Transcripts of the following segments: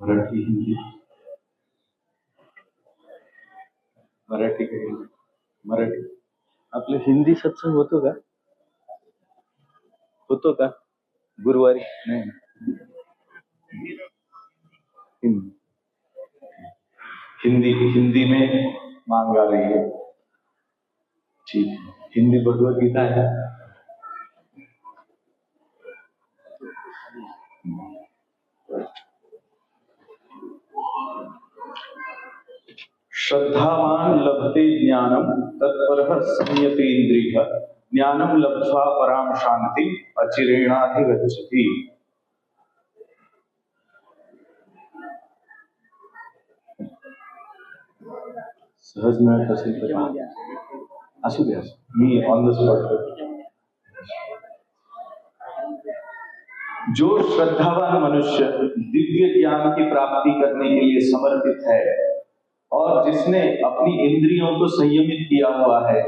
मराठी हिंदी मराठी का हिंदी मराठी आपलं हिंदी सत्संग होतो का गुरुवारी नाही हिंदी में मांग आ रही है। ठीक है, हिंदी भगवत गीता है। श्रद्धावान लभते ज्ञानम तत्परः संयतेन्द्रियः ज्ञानम लब्ध्वा पराम शांति अचिरेणाधिगच्छति। सहज मिळत असेल तर असू द्या, मी ऑन द स्पॉट। जो श्रद्धावान मनुष्य दिव्य ज्ञान की प्राप्ति करने के लिए समर्पित है और जिसने अपनी इंद्रियों को संयमित किया हुआ है,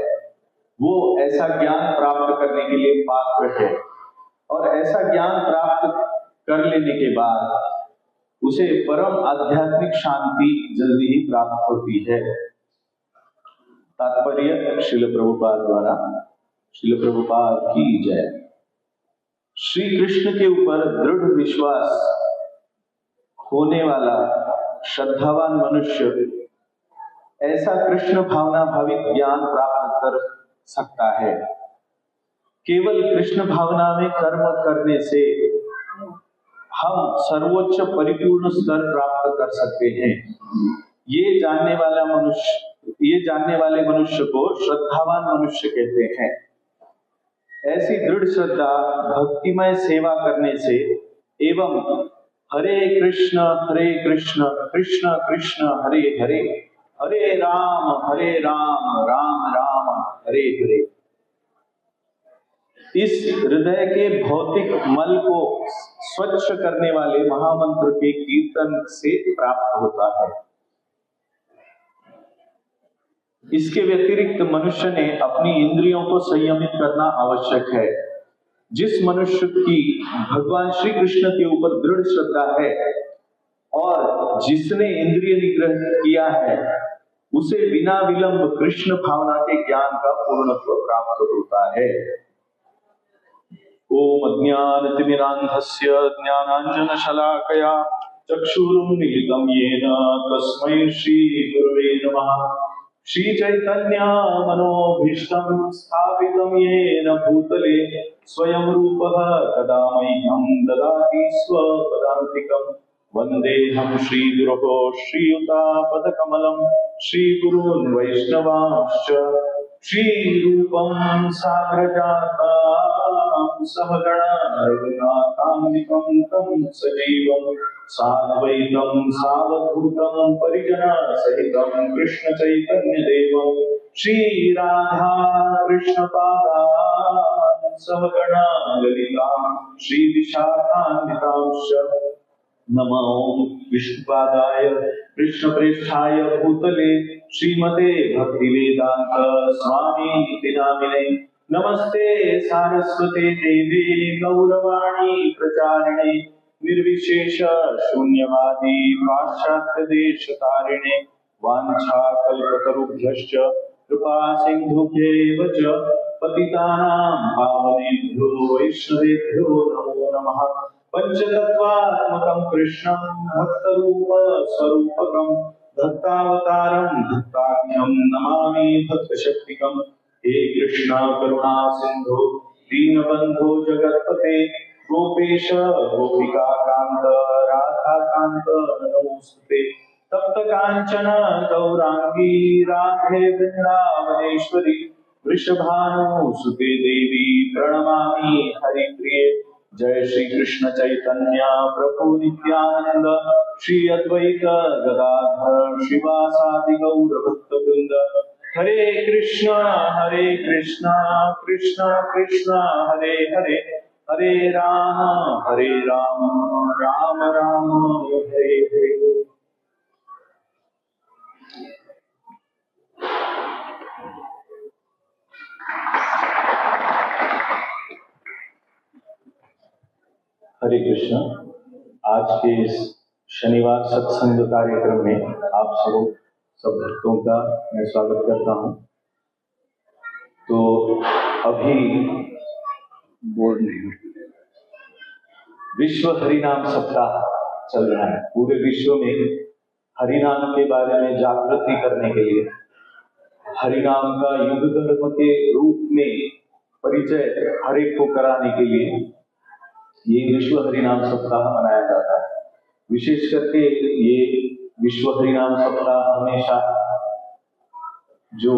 वो ऐसा ज्ञान प्राप्त करने के लिए पात्र है। और ऐसा ज्ञान प्राप्त कर लेने के बाद उसे परम आध्यात्मिक शांति जल्दी ही प्राप्त होती है। तात्पर्य श्रील प्रभुपाद द्वारा। श्रील प्रभुपाद की जय। श्री कृष्ण के ऊपर दृढ़ विश्वास होने वाला श्रद्धावान मनुष्य ऐसा कृष्ण भावना भावित ज्ञान प्राप्त कर सकता है। केवल कृष्ण भावना में कर्म करने से हम सर्वोच्च परिपूर्ण स्तर प्राप्त कर सकते हैं। ये जानने वाले मनुष्य को श्रद्धावान मनुष्य कहते हैं। ऐसी दृढ़ श्रद्धा भक्तिमय सेवा करने से एवं हरे कृष्ण कृष्ण कृष्ण हरे हरे हरे राम राम राम हरे हरे, इस हृदय के भौतिक मल को स्वच्छ करने वाले महामंत्र के कीर्तन से प्राप्त होता है। इसके व्यतिरिक्त मनुष्य ने अपनी इंद्रियों को संयमित करना आवश्यक है। जिस मनुष्य की भगवान श्री कृष्ण के ऊपर दृढ़ श्रद्धा है और जिसने इंद्रिय निग्रह किया है, उसे बिना विलंब कृष्ण भावना के ज्ञान का पूर्णत्व प्राप्त होता है। ओम अज्ञानतिमिरान्धस्य ज्ञानाञ्जनशलाकया चक्षुरुन्मीलितं येन तस्मै श्रीगुरवे नमः। श्रीचैतन्य मनोभीष्टं स्थापितं येन भूतले स्वयं रूपः कदा मह्यं ददाति स्वपदान्तिकम्। वन्देऽहं श्रीगुरोः श्रीयुतापदकमलं श्रीगुरून् वैष्णवांश्च श्रीरूपं साग्रजातं सहगणा रघुनाथान्वितं तं सजीवं साद्वैतं सावधूतं परिजनसहितं कृष्णचैतन्यदेवं श्रीराधा कृष्णपादान् सहगणा ललितां श्रीविशाखान्वितांश्च। नमो विष्णुपादाय कृष्णप्रेष्ठाय भूतले श्रीमते भक्तिवेदांत स्वामी नामिने। नमस्ते सारस्वते देवे गौरवाणी प्रचारिणे निर्विशेष शून्यवादी पाश्चात्य देश तारिणे। वाञ्छाकल्पतरुभ्यश्च कृपा सिन्धुभ्यैव च पतितानां पावनेभ्यो वैष्णवेभ्यो नमो नमः। पंचतत्वात्मकं कृष्णं भक्तरूप स्वरूपकं भक्तावतारं भक्ताख्यं नमामि भक्तशक्तिकं। हे कृष्ण करुणा सिंधु दीनबंधो जगत्पते गोपेश गोपिका कांत राधा कांत नमोस्तुते। तप्त कांचन गौरांगी राधे वृंदावनेश्वरी वृषभानुसुते देवी प्रणमामि हरिप्रिये। जय श्री कृष्ण चैतन्य प्रभु नित्यानंद श्री अद्वैत गदाधर श्रीवासादि गौर भक्त वृंद। हरे कृष्ण कृष्ण कृष्ण हरे हरे हरे राम राम राम हरे हरे। हरे कृष्ण। आज के इस शनिवार सत्संग कार्यक्रम में आप सब भक्तों का मैं स्वागत करता हूं। तो अभी बोर्ड नहीं, विश्व हरिनाम सप्ताह चल रहा है। पूरे विश्व में हरिनाम के बारे में जागृति करने के लिए, हरिनाम का युग धर्म के रूप में परिचय हर एक को कराने के लिए ये विश्व हरिनाम सप्ताह मनाया जाता है। विशेष करके ये विश्व हरिनाम सप्ताह हमेशा जो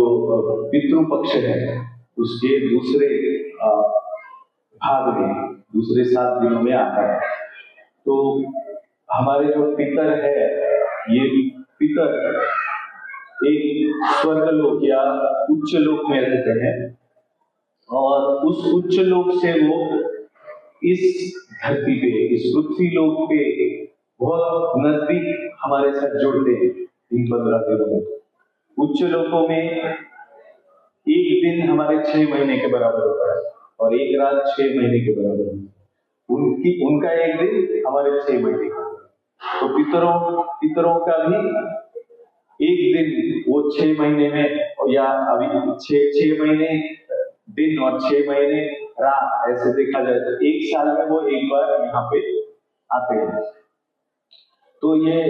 पितृ पक्ष है उसके दूसरे भाग में, दूसरे 7 दिनों में आता है। तो हमारे जो पितर है, ये पितर एक स्वर्गलोक या उच्च लोक में रहते हैं और उस उच्च लोक से वो इस धरती पे, इस पृथ्वी लोक पे बहुत नजदीक हमारे साथ जुड़ते हैं। इन 15 दिनों में उच्च लोकों में एक दिन हमारे 6 महीने के बराबर होता है और एक रात 6 महीने के बराबर होती है। उनका एक दिन हमारे 6 महीने का। तो पितरों का भी एक दिन वो 6 महीने में, या अभी 6 महीने दिन और 6 महीने रात, ऐसे देखा जाए तो एक साल में वो एक बार यहाँ पे आते हैं। तो ये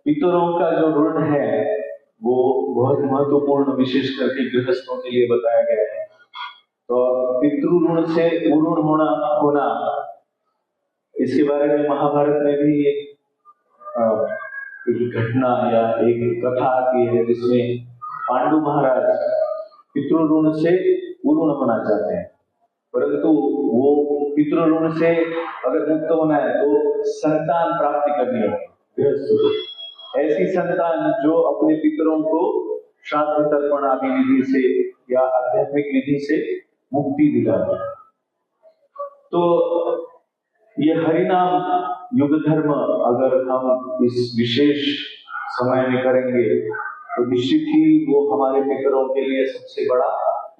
पितरों का जो ऋण है वो बहुत महत्वपूर्ण, विशेष करके गृहस्थों के लिए बताया गया है। तो पितृ ऋण से उऋण होना इसके बारे में महाभारत में भी एक घटना या एक कथा आती है जिसमें पांडु महाराज पितृ ऋण से उऋण होना चाहते हैं, परंतु वो पितृ ऋण से अगर मुक्त होना है तो संतान प्राप्ति करनी है। ऐसी संतान जो अपने पितरों को श्राद्ध तर्पण आदि विधि से या आध्यात्मिक विधि से मुक्ति दिलाए। तो ये हरिनाम युग धर्म अगर हम इस विशेष समय में करेंगे तो निश्चित ही वो हमारे पितरों के लिए सबसे बड़ा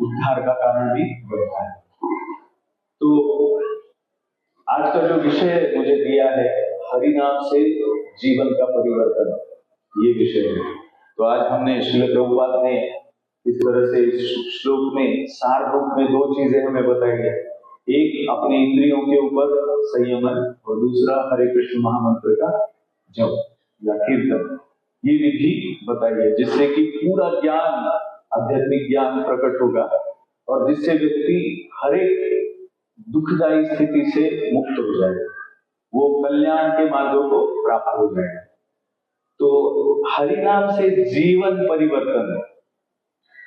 उद्धार का कारण भी बनता है। तो आज का जो विषय मुझे दिया है, हरिनाम से जीवन का परिवर्तन, ये विषय है। तो आज हमने श्रील प्रभुपाद ने इस तरह से इस श्लोक में सार रूप में 2 चीजें हमें बताई है। एक अपने इंद्रियों के ऊपर संयमन और दूसरा हरे कृष्ण महामंत्र का जप या कीर्तन, ये विधि बताई है जिससे कि पूरा ज्ञान, आध्यात्मिक ज्ञान प्रकट होगा और जिससे व्यक्ति हर एक दुखदायी स्थिति से मुक्त हो जाएगा, वो कल्याण के मार्गों को प्राप्त हो जाएगा। तो हरिनाम से जीवन परिवर्तन,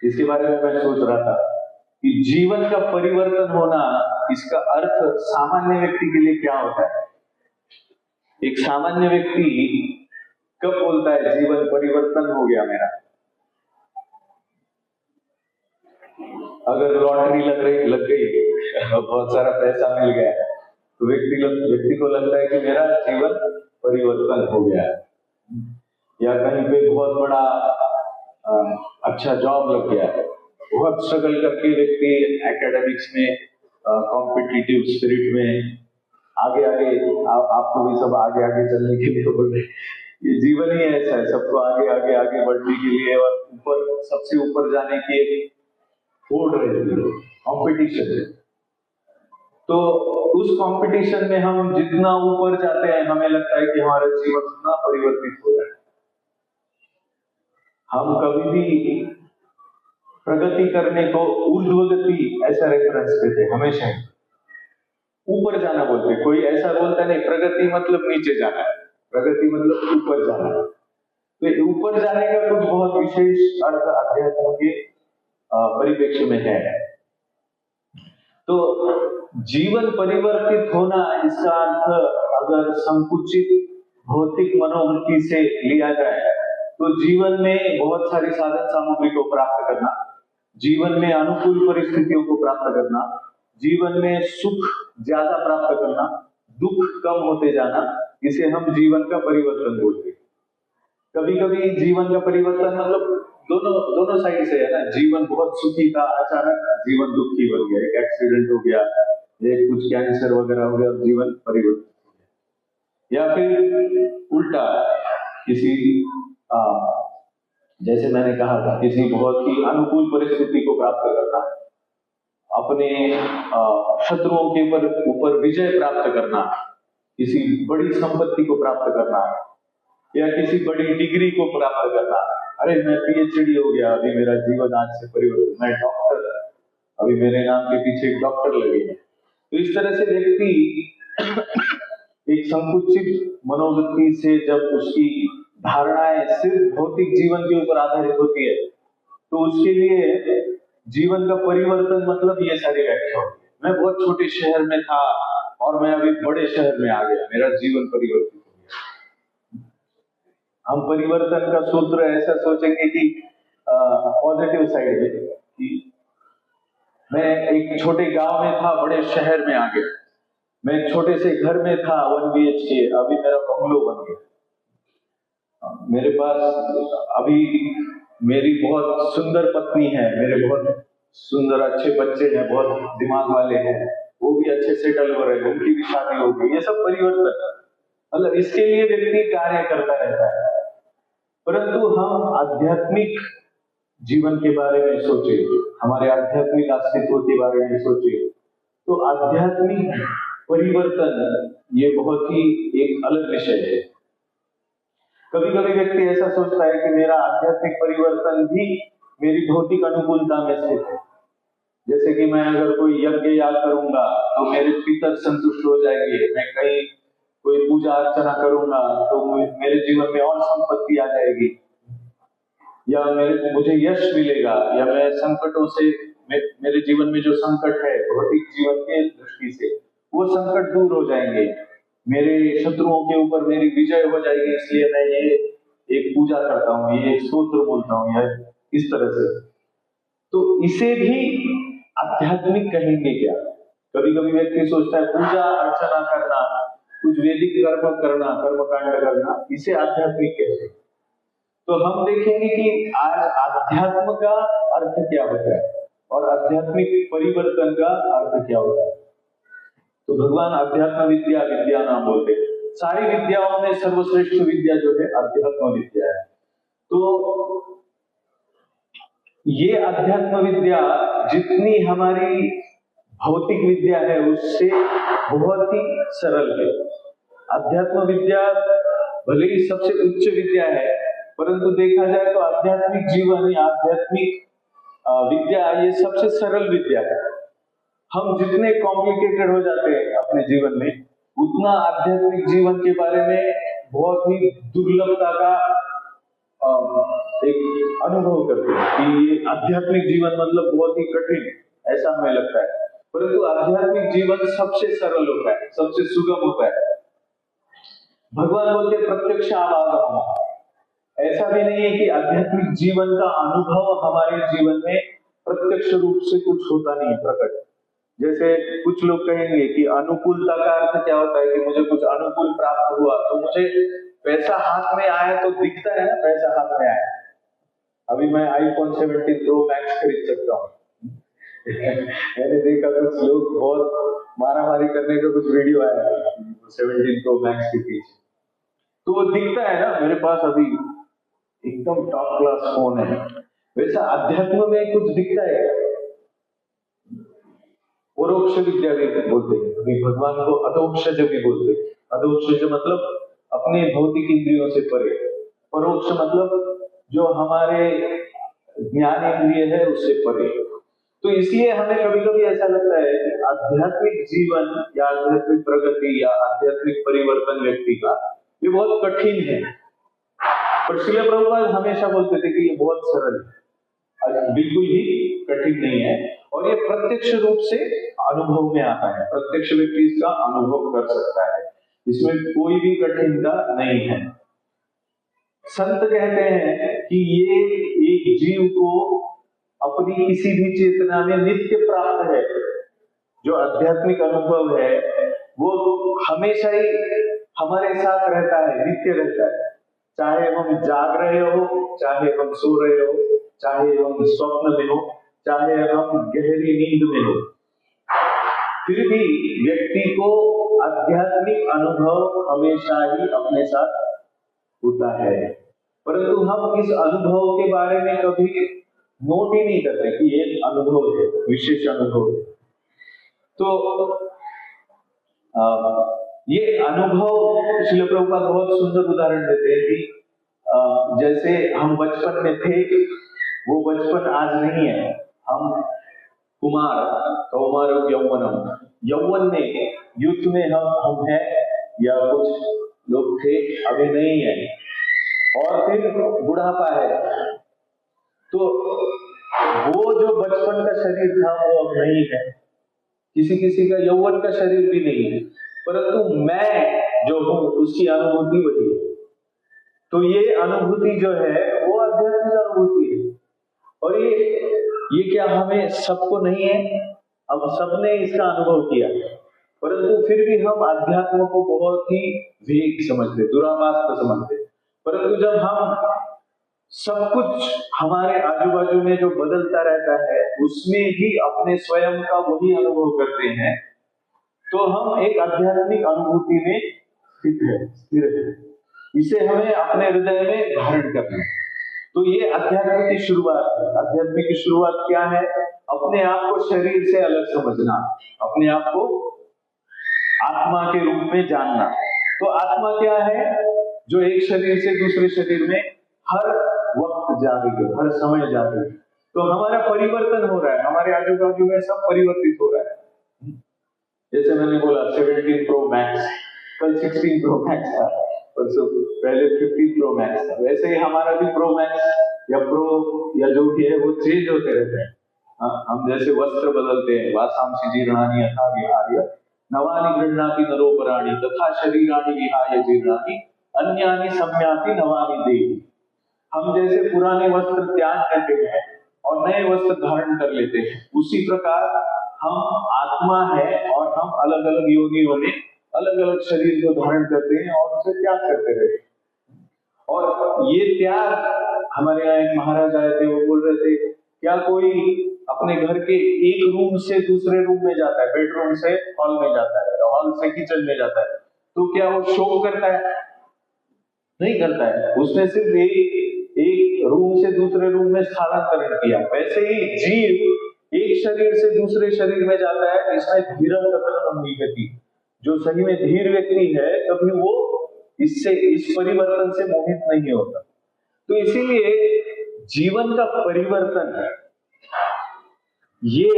इसके बारे में मैं सोच रहा था कि जीवन का परिवर्तन होना, इसका अर्थ सामान्य व्यक्ति के लिए क्या होता है। एक सामान्य व्यक्ति कब बोलता है जीवन परिवर्तन हो गया मेरा? अगर लॉटरी लग गई बहुत सारा पैसा मिल गया तो व्यक्ति को लगता है कि मेरा जीवन परिवर्तन हो गया है, या कहीं पे बहुत बड़ा अच्छा जॉब लग गया है। बहुत स्ट्रगल करके व्यक्ति एकेडमिक्स में, कॉम्पिटिटिव स्पिरिट में आगे आपको भी सब आगे चलने के लिए बोल रहे। ये जीवन ही ऐसा है, सबको आगे बढ़ने के लिए और ऊपर, सबसे ऊपर जाने की एक होड़ रहती है, कॉम्पिटिशन है। तो उस कंपटीशन में हम जितना ऊपर जाते हैं हमें लगता है कि हमारा जीवन उतना परिवर्तित हो रहा है। हम कभी भी प्रगति करने को ऊर्ध्वगति ऐसा रेफरेंस देते हैं, हमेशा ऊपर जाना बोलते। कोई ऐसा बोलता नहीं प्रगति मतलब नीचे जाना है, प्रगति मतलब ऊपर जाना है। तो ऊपर जाने का कुछ बहुत विशेष अर्थ अध्यात्म के परिप्रेक्ष्य में है। तो जीवन परिवर्तित होना, इसका अर्थ अगर संकुचित भौतिक मनोवृत्ति से लिया जाए तो जीवन में बहुत सारी साधन सामग्री को प्राप्त करना, जीवन में अनुकूल परिस्थितियों को प्राप्त करना, जीवन में सुख ज्यादा प्राप्त करना, दुख कम होते जाना, इसे हम जीवन का परिवर्तन बोलते हैं। कभी कभी जीवन का परिवर्तन मतलब दोनों साइड से है ना। जीवन बहुत सुखी था, अचानक जीवन दुखी बन गया, एक एक्सीडेंट हो गया, एक कुछ कैंसर वगैरह हो गया और जीवन परिवर्तित हो गया। या फिर उल्टा किसी जैसे मैंने कहा था, किसी बहुत ही अनुकूल परिस्थिति को प्राप्त करना, अपने शत्रुओं के ऊपर विजय प्राप्त करना, किसी बड़ी संपत्ति को प्राप्त करना, या किसी बड़ी डिग्री को प्राप्त करना। अरे मैं पीएचडी हो गया, अभी मेरा जीवन आज से परिवर्तन, मैं डॉक्टर, अभी मेरे नाम के पीछे एक डॉक्टर लगे हैं। तो इस तरह से व्यक्ति एक संकुचित मनोवृत्ति से जब उसकी धारणाएं सिर्फ भौतिक जीवन के ऊपर आधारित होती है, तो उसके लिए जीवन का परिवर्तन मतलब ये सारी व्याख्या होती है। मैं बहुत छोटे शहर में था और मैं अभी बड़े शहर में आ गया, मेरा जीवन परिवर्तित हो गया। हम परिवर्तन का सूत्र ऐसा सोचेंगे कि पॉजिटिव साइड में, कि मैं एक छोटे गांव में था, बड़े शहर में आ गया। मैं छोटे से घर में था 1 BHK, अभी मेरा बंगलो बन गया। मेरे पास अभी मेरी बहुत सुंदर पत्नी है, मेरे बहुत सुंदर अच्छे बच्चे हैं, बहुत दिमाग वाले हैं, वो भी अच्छे सेटल हो रहे हैं, उनकी भी शादी हो गई। ये सब परिवर्तन, मतलब इसके लिए व्यक्ति कार्य करता रहता है। परंतु हम आध्यात्मिक जीवन के बारे में सोचे, हमारे आध्यात्मिक अस्तित्व के बारे में सोचे, तो आध्यात्मिक परिवर्तन ये बहुत ही एक अलग विषय है। कभी कभी व्यक्ति ऐसा सोचता है कि मेरा आध्यात्मिक परिवर्तन भी मेरी भौतिक अनुकूलता में स्थित है। जैसे कि मैं अगर कोई यज्ञ याग करूंगा तो मेरे पितर संतुष्ट हो जाएंगे, मैं कहीं कोई पूजा अर्चना करूंगा तो मेरे जीवन में और संपत्ति आ जाएगी, या मुझे यश मिलेगा, या मैं संकटों से, मेरे जीवन में जो संकट है भौतिक जीवन के दृष्टि से, वो संकट दूर हो जाएंगे, मेरे शत्रुओं के ऊपर मेरी विजय हो जाएगी, इसलिए मैं ये एक पूजा करता हूँ, ये एक स्तोत्र बोलता हूँ, या इस तरह से। तो इसे भी आध्यात्मिक कहेंगे क्या? कभी कभी व्यक्ति सोचता है पूजा अर्चना करना, कुछ वैदिक कर्म करना, कर्मकांड करना, इसे आध्यात्मिक कहते हैं। तो हम देखेंगे कि आज आध्यात्म का अर्थ क्या होता है और आध्यात्मिक परिवर्तन का अर्थ क्या होता है। तो भगवान अध्यात्म विद्या विद्या नाम बोलते हैं। सारी विद्याओं में सर्वश्रेष्ठ विद्या जो है अध्यात्म विद्या है। तो ये अध्यात्म विद्या जितनी हमारी भौतिक विद्या है उससे बहुत ही सरल है। अध्यात्म विद्या भले ही सबसे उच्च विद्या है, परंतु देखा जाए तो आध्यात्मिक जीवन या आध्यात्मिक विद्या ये सबसे सरल विद्या है। हम जितने कॉम्प्लिकेटेड हो जाते हैं अपने जीवन में, उतना आध्यात्मिक जीवन के बारे में बहुत ही दुर्लभता का एक अनुभव करते हैं कि ये आध्यात्मिक जीवन मतलब बहुत ही कठिन, ऐसा हमें लगता है। परंतु आध्यात्मिक जीवन सबसे सरल होता है, सबसे सुगम होता है। भगवान बोलते प्रत्यक्ष आवागम। ऐसा भी नहीं है कि आध्यात्मिक जीवन का अनुभव हमारे जीवन में प्रत्यक्ष रूप से कुछ होता नहीं है प्रकट। जैसे कुछ लोग कहेंगे कि अनुकूलता का अर्थ क्या होता है कि मुझे कुछ अनुकूल प्राप्त हुआ, तो मुझे पैसा हाथ में आया तो दिखता है ना, पैसा हाथ में आया। अभी मैं iPhone 17 Pro Max खरीद सकता हूँ। मैंने देखा कुछ लोग बहुत मारामारी करने का कुछ वीडियो आया 17 Pro Max के पीछे, तो वो दिखता है ना मेरे पास अभी एकदम टॉप क्लास फोन है। वैसा अध्यात्म में कुछ दिखता है। परोक्ष विद्या भी बोलते हैं, अभी भगवान को अधोक्षज भी बोलते हैं। अधोक्षज मतलब अपने भौतिक इंद्रियों से परे, परोक्ष मतलब जो हमारे ज्ञान इंद्रिय है उससे परे। तो इसलिए हमें कभी कभी ऐसा लगता है कि आध्यात्मिक जीवन या आध्यात्मिक प्रगति या आध्यात्मिक परिवर्तन व्यक्ति का ये बहुत कठिन है। पर श्रील प्रभुपाद हमेशा बोलते थे कि ये बहुत सरल है, बिल्कुल ही कठिन नहीं है, और ये प्रत्यक्ष रूप से अनुभव में आता है। प्रत्यक्ष व्यक्ति इसका अनुभव कर सकता है, इसमें कोई भी कठिनता नहीं है। संत कहते हैं कि ये एक जीव को अपनी किसी भी चेतना में नित्य प्राप्त है। जो आध्यात्मिक अनुभव है वो हमेशा ही हमारे साथ रहता है, नित्य रहता है। चाहे हम जाग रहे हो, चाहे हम सो रहे हो, चाहे हम स्वप्न में हो, चाहे हम गहरी नींद में हो, फिर भी व्यक्ति को आध्यात्मिक अनुभव हमेशा ही अपने साथ होता है, परंतु हम इस अनुभव के बारे में कभी नोट ही नहीं करते कि ये अनुभव है, विशेष अनुभव है। तो ये अनुभव श्रील प्रभुपाद बहुत सुंदर उदाहरण देते हैं कि जैसे हम बचपन में थे, वो बचपन आज नहीं है। हम कुमार कौमार यौवनम, यौवन में युद्ध में हम हैं, या कुछ लोग थे अभी नहीं है, और फिर बुढ़ापा है। तो वो जो बचपन का शरीर था वो अब नहीं है, किसी किसी का यौवन का शरीर भी नहीं है, परंतु मैं जो हूं उसकी अनुभूति वही है। तो ये अनुभूति जो है वो आध्यात्मिक अनुभूति है। और ये क्या हमें सबको नहीं है? हम सबने इसका अनुभव किया, परंतु फिर भी हम अध्यात्म को बहुत ही वेग समझते, दुराभास समझते। परंतु जब हम सब कुछ हमारे आजू बाजू में जो बदलता रहता है उसमें ही अपने स्वयं का वही अनुभव करते हैं, तो हम एक आध्यात्मिक अनुभूति में स्थिर है। इसे हमें अपने हृदय में धारण करना है। तो ये अध्यात्म की शुरुआत है। अध्यात्म की शुरुआत क्या है? अपने आप को शरीर से अलग समझना, अपने आप को आत्मा के रूप में जानना। तो आत्मा क्या है? जो एक शरीर से दूसरे शरीर में हर वक्त जाएगी, हर समय जाएगी। तो हमारा परिवर्तन हो रहा है, हमारे आजू बाजू में सब परिवर्तित हो रहा है। जैसे मैंने बोला 17 प्रो मैक्स, कल 16 प्रो मैक्स था, परसों पहले 15 प्रो मैक्स था। वैसे ही हमारा भी प्रो मैक्स या प्रो या जो भी है वो चेंज होते रहते हैं। हम जैसे वस्त्र बदलते हैं, वासांसि जीर्णानि यथा विहाय नवानि गृह्णाति नरोपराणि तथा शरीराणि विहाय जीर्णानि अन्यानि सम्याति नवानि देहि। हम जैसे पुराने वस्त्र त्याग करते हैं और नए वस्त्र धारण कर लेते हैं, उसी प्रकार हम आत्मा है और हम अलग अलग योनियों में अलग अलग शरीर को धारण करते हैं और उसे त्याग करते रहते हैं। और ये त्याग, हमारे यहाँ एक महाराज आए थे, वो बोल रहे थे क्या कोई अपने घर के एक रूम से दूसरे रूम में जाता है, बेडरूम से हॉल में जाता है, हॉल से किचन में जाता है, तो क्या वो शोक करता है? नहीं करता है। उसने सिर्फ एक रूम से दूसरे रूम में स्थानांतरण किया। वैसे ही जीव एक शरीर से दूसरे शरीर में जाता है, इसमें धीरज कथन गति। जो सही में धीर व्यक्ति है कभी वो इस परिवर्तन से मोहित नहीं होता। तो इसीलिए जीवन का परिवर्तन है, ये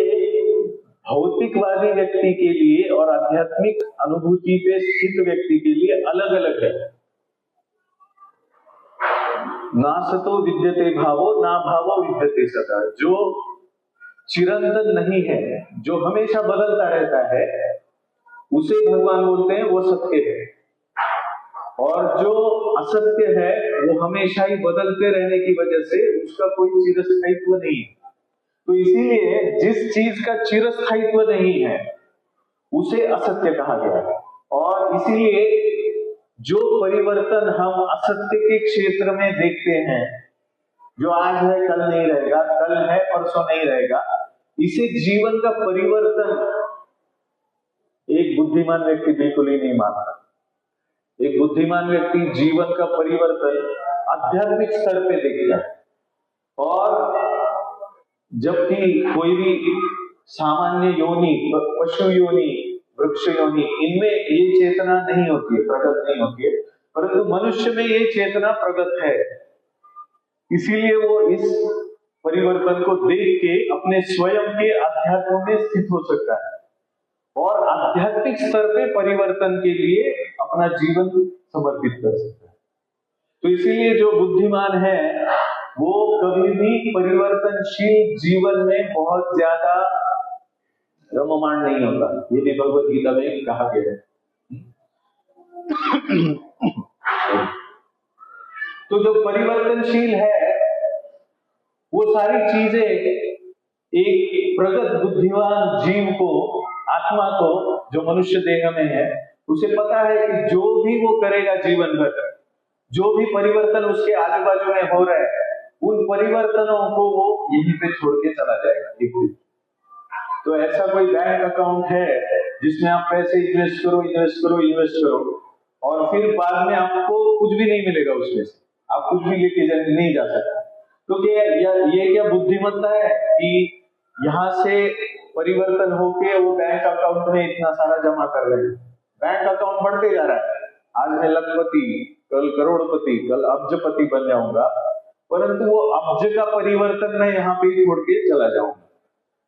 भौतिकवादी व्यक्ति के लिए और आध्यात्मिक अनुभूति पे स्थित व्यक्ति के लिए अलग अलग है। नासतो विद्यते भावो ना भावो विद्यते सदा। जो चिरंतन नहीं है, जो हमेशा बदलता रहता है, उसे भगवान बोलते हैं वो सत्य है। और जो असत्य है वो हमेशा ही बदलते रहने की वजह से उसका कोई चिरस्थायित्व नहीं है। तो इसीलिए जिस चीज का चिरस्थायित्व नहीं है उसे असत्य कहा गया है। और इसीलिए जो परिवर्तन हम असत्य के क्षेत्र में देखते हैं, जो आज है कल नहीं रहेगा, कल है परसों नहीं रहेगा, इसे जीवन का परिवर्तन एक बुद्धिमान व्यक्ति बिल्कुल ही नहीं मानता। एक बुद्धिमान व्यक्ति जीवन का परिवर्तन आध्यात्मिक स्तर पे देखता है। और जबकि कोई भी सामान्य योनि, पशु योनि, वृक्ष योनि, इनमें ये चेतना नहीं होती है, प्रगट नहीं होती है, परंतु मनुष्य में ये चेतना प्रगट है। इसीलिए वो इस परिवर्तन को देख के अपने स्वयं के अध्यात्म में स्थित हो सकता है और आध्यात्मिक स्तर पे परिवर्तन के लिए अपना जीवन समर्पित कर सकता है। तो इसीलिए जो बुद्धिमान है वो कभी भी परिवर्तनशील जीवन में बहुत ज्यादा रममाण नहीं होता। ये भी भगवत गीता में कहा गया है। तो जो परिवर्तनशील है वो सारी चीजें एक प्रगत बुद्धिमान जीव को, आत्मा को, जो मनुष्य देह में है, उसे पता है कि जो भी वो करेगा जीवन भर, जो भी परिवर्तन उसके आजू बाजू में हो रहे हैं, उन परिवर्तनों को वो यहीं पे छोड़ के चला जाएगा एक दिन। तो ऐसा कोई बैंक अकाउंट है जिसमें आप पैसे इन्वेस्ट करो इन्वेस्ट करो इन्वेस्ट करो, और फिर बाद में आपको कुछ भी नहीं मिलेगा उसमें से, आप कुछ भी लेके नहीं जा सकते। तो क्या ये क्या बुद्धिमत्ता है कि यहाँ से परिवर्तन होके वो बैंक अकाउंट में इतना सारा जमा कर रहे हैं? बैंक अकाउंट बढ़ते जा रहा है, आज मैं लखपति, कल करोड़पति, कल अब्जपति बन जाऊंगा, परंतु वो अब्ज का परिवर्तन मैं यहाँ पे छोड़ के चला जाऊंगा।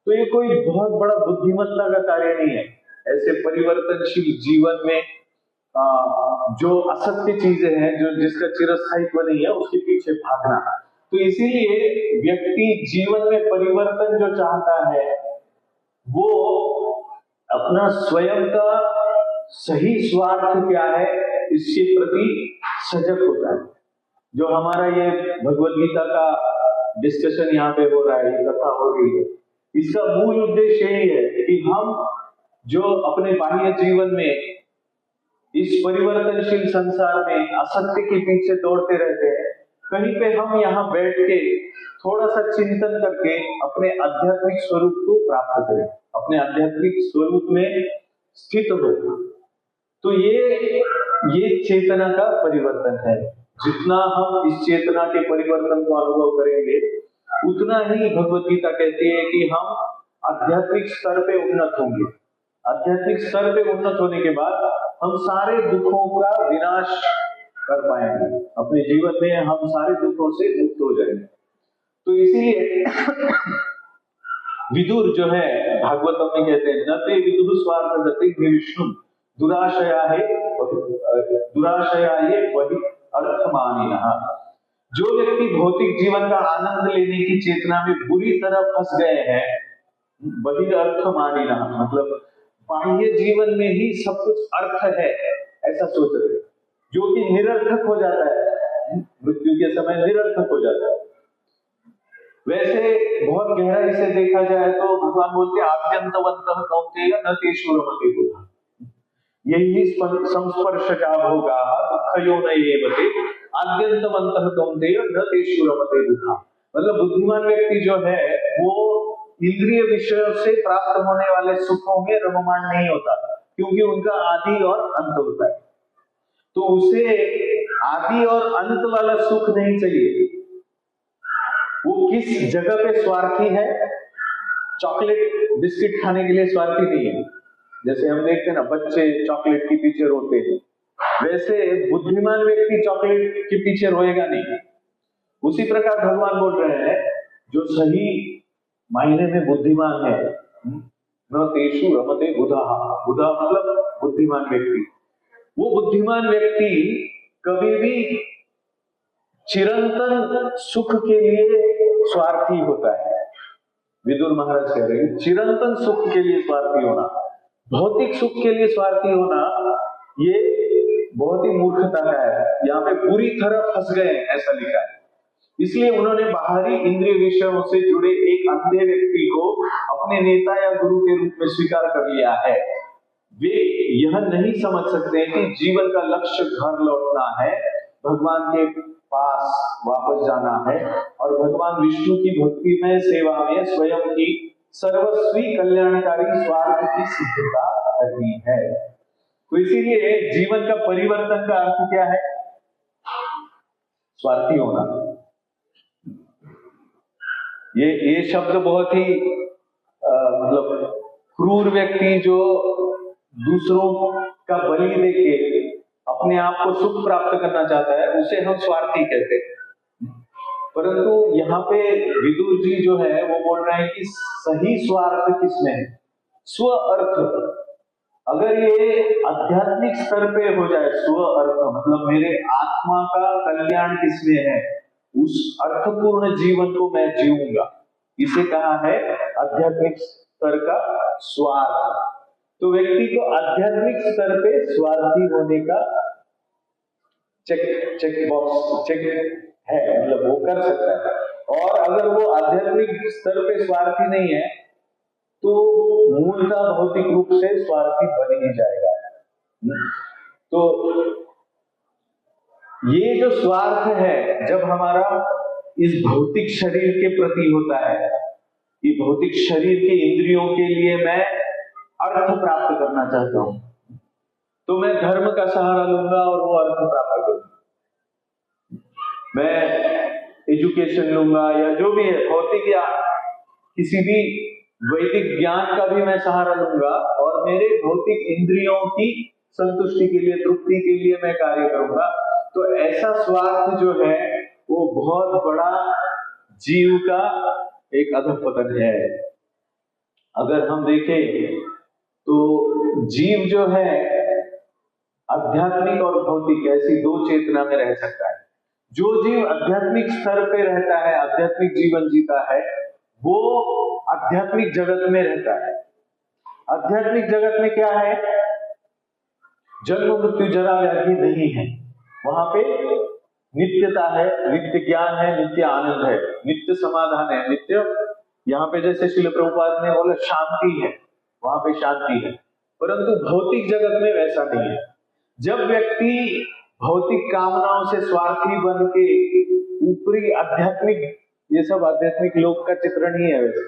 तो ये कोई बहुत बड़ा बुद्धिमत्ता का कार्य नहीं है। ऐसे परिवर्तनशील जीवन में जो असत्य चीजें हैं, जो जिसका चिरस्थायित्व नहीं है, उसके पीछे भागना। तो इसीलिए व्यक्ति जीवन में परिवर्तन जो चाहता है वो अपना स्वयं का सही स्वार्थ क्या है इसके प्रति सजग होता है। जो हमारा ये भगवद गीता का डिस्कशन यहाँ पे हो रहा है, ये कथा हो रही है, इसका मूल उद्देश्य यही है कि हम जो अपने बाह्य जीवन में इस परिवर्तनशील संसार में असत्य के पीछे दौड़ते रहते हैं, कहीं पे हम यहाँ बैठ के थोड़ा सा चिंतन करके अपने आध्यात्मिक स्वरूप को प्राप्त करें, अपने आध्यात्मिक स्वरूप में स्थित हो। तो ये चेतना का परिवर्तन है। जितना हम इस चेतना के परिवर्तन को अनुभव करेंगे, उतना ही भगवद गीता कहती है कि हम आध्यात्मिक स्तर पे उन्नत होंगे। आध्यात्मिक स्तर पे उन्नत होने के बाद हम सारे दुखों का विनाश कर पाएंगे, अपने जीवन में हम सारे दुखों से मुक्त हो जाएंगे। तो इसीलिए विदुर जो है भागवतम में कहते हैं, न ते विदुर स्वार्थ गति विष्णु दुराशया है वही अर्थमानिनः। जो व्यक्ति भौतिक जीवन का आनंद लेने की चेतना में बुरी तरह फंस गए हैं, वही अर्थमानिनः, मतलब बाह्य जीवन में ही सब कुछ अर्थ है ऐसा सोच रहे, जो कि निरर्थक हो जाता है, मृत्यु के समय निरर्थक हो जाता है। वैसे बहुत गहराई से देखा जाए तो भगवान बोलते आद्यंतवन्तः कौन्तेय न तेषु रमते बुधा, यही संस्पर्शजा भोगाः दुःखयोनयेवते आद्यंतवन्तः कौन्तेय न तेषु रमते बुधा। मतलब बुद्धिमान व्यक्ति जो है वो इंद्रिय विषयों से प्राप्त होने वाले सुखों में रममाण नहीं होता, क्योंकि उनका आदि और अंत होता है। तो उसे आदि और अंत वाला सुख नहीं चाहिए। वो किस जगह पे स्वार्थी है? चॉकलेट बिस्किट खाने के लिए स्वार्थी नहीं है। जैसे हम देखते हैं ना, बच्चे चॉकलेट के पीछे रोते हैं, वैसे बुद्धिमान व्यक्ति चॉकलेट के पीछे रोएगा नहीं। उसी प्रकार भगवान बोल रहे हैं, जो सही मायने में बुद्धिमान है, न तेषु रमते बुधाः, बुधा मतलब बुद्धिमान व्यक्ति। वो बुद्धिमान व्यक्ति कभी भी चिरंतन सुख के लिए स्वार्थी होता है। विदुर महाराज कह रहे हैं, चिरंतन सुख के लिए स्वार्थी होना, भौतिक सुख के लिए स्वार्थी होना, ये बहुत ही मूर्खता का है। यहाँ पे पूरी तरह फंस गए ऐसा लिखा है। इसलिए उन्होंने बाहरी इंद्रिय विषयों से जुड़े एक अंधे व्यक्ति को अपने नेता या गुरु के रूप में स्वीकार कर लिया है। वे यह नहीं समझ सकते कि जीवन का लक्ष्य घर लौटना है, भगवान के पास वापस जाना है और भगवान विष्णु की भक्तिमय सेवा में स्वयं की सर्वस्वी कल्याणकारी स्वार्थ की सिद्धता करनी है। तो इसीलिए जीवन का परिवर्तन का अर्थ क्या है? स्वार्थी होना। ये शब्द बहुत ही मतलब क्रूर व्यक्ति जो दूसरों का बलि देके अपने आप को सुख प्राप्त करना चाहता है, उसे हम स्वार्थी कहते हैं। परंतु यहाँ पे विदुर जी जो है वो बोल रहे हैं कि सही स्वार्थ किसमें है? स्व अर्थ। अगर ये आध्यात्मिक स्तर पे हो जाए, स्व अर्थ मतलब मेरे आत्मा का कल्याण किसमें है, उस अर्थपूर्ण जीवन को मैं जीऊंगा, इसे कहा है आध्यात्मिक स्तर का स्वार्थ। तो व्यक्ति को आध्यात्मिक स्तर पे स्वार्थी होने का चेक बॉक्स चेक है, मतलब वो कर सकता है। और अगर वो आध्यात्मिक स्तर पे स्वार्थी नहीं है तो मूलतः भौतिक रूप से स्वार्थी बन ही जाएगा। तो ये जो स्वार्थ है, जब हमारा इस भौतिक शरीर के प्रति होता है, ये भौतिक शरीर के इंद्रियों के लिए मैं अर्थ प्राप्त करना चाहता हूं, तो मैं धर्म का सहारा लूंगा और वो अर्थ प्राप्त करूंगा। मैं एजुकेशन लूंगा या जो भी है भौतिक या किसी भी वैदिक ज्ञान का भी मैं सहारा लूंगा और मेरे भौतिक इंद्रियों की संतुष्टि के लिए, तृप्ति के लिए मैं कार्य करूंगा। तो ऐसा स्वार्थ जो है वो बहुत बड़ा जीव का एक अधःपतन है। अगर हम देखें तो जीव जो है आध्यात्मिक और भौतिक ऐसी दो चेतना में रह सकता है। जो जीव आध्यात्मिक स्तर पे रहता है, आध्यात्मिक जीवन जीता है, वो आध्यात्मिक जगत में रहता है। आध्यात्मिक जगत में क्या है? जन्म मृत्यु जरा व्याधि नहीं है, वहां पे नित्यता है, नित्य ज्ञान है, नित्य आनंद है, नित्य समाधान है, नित्य, यहाँ पे जैसे श्रील प्रभुपाद ने बोला शांति है, वहां पे शांति है। परंतु भौतिक जगत में वैसा नहीं है। जब व्यक्ति भौतिक कामनाओं से स्वार्थी बन के ऊपरी आध्यात्मिक, ये सब आध्यात्मिक लोक का चित्रण ही है, वैसे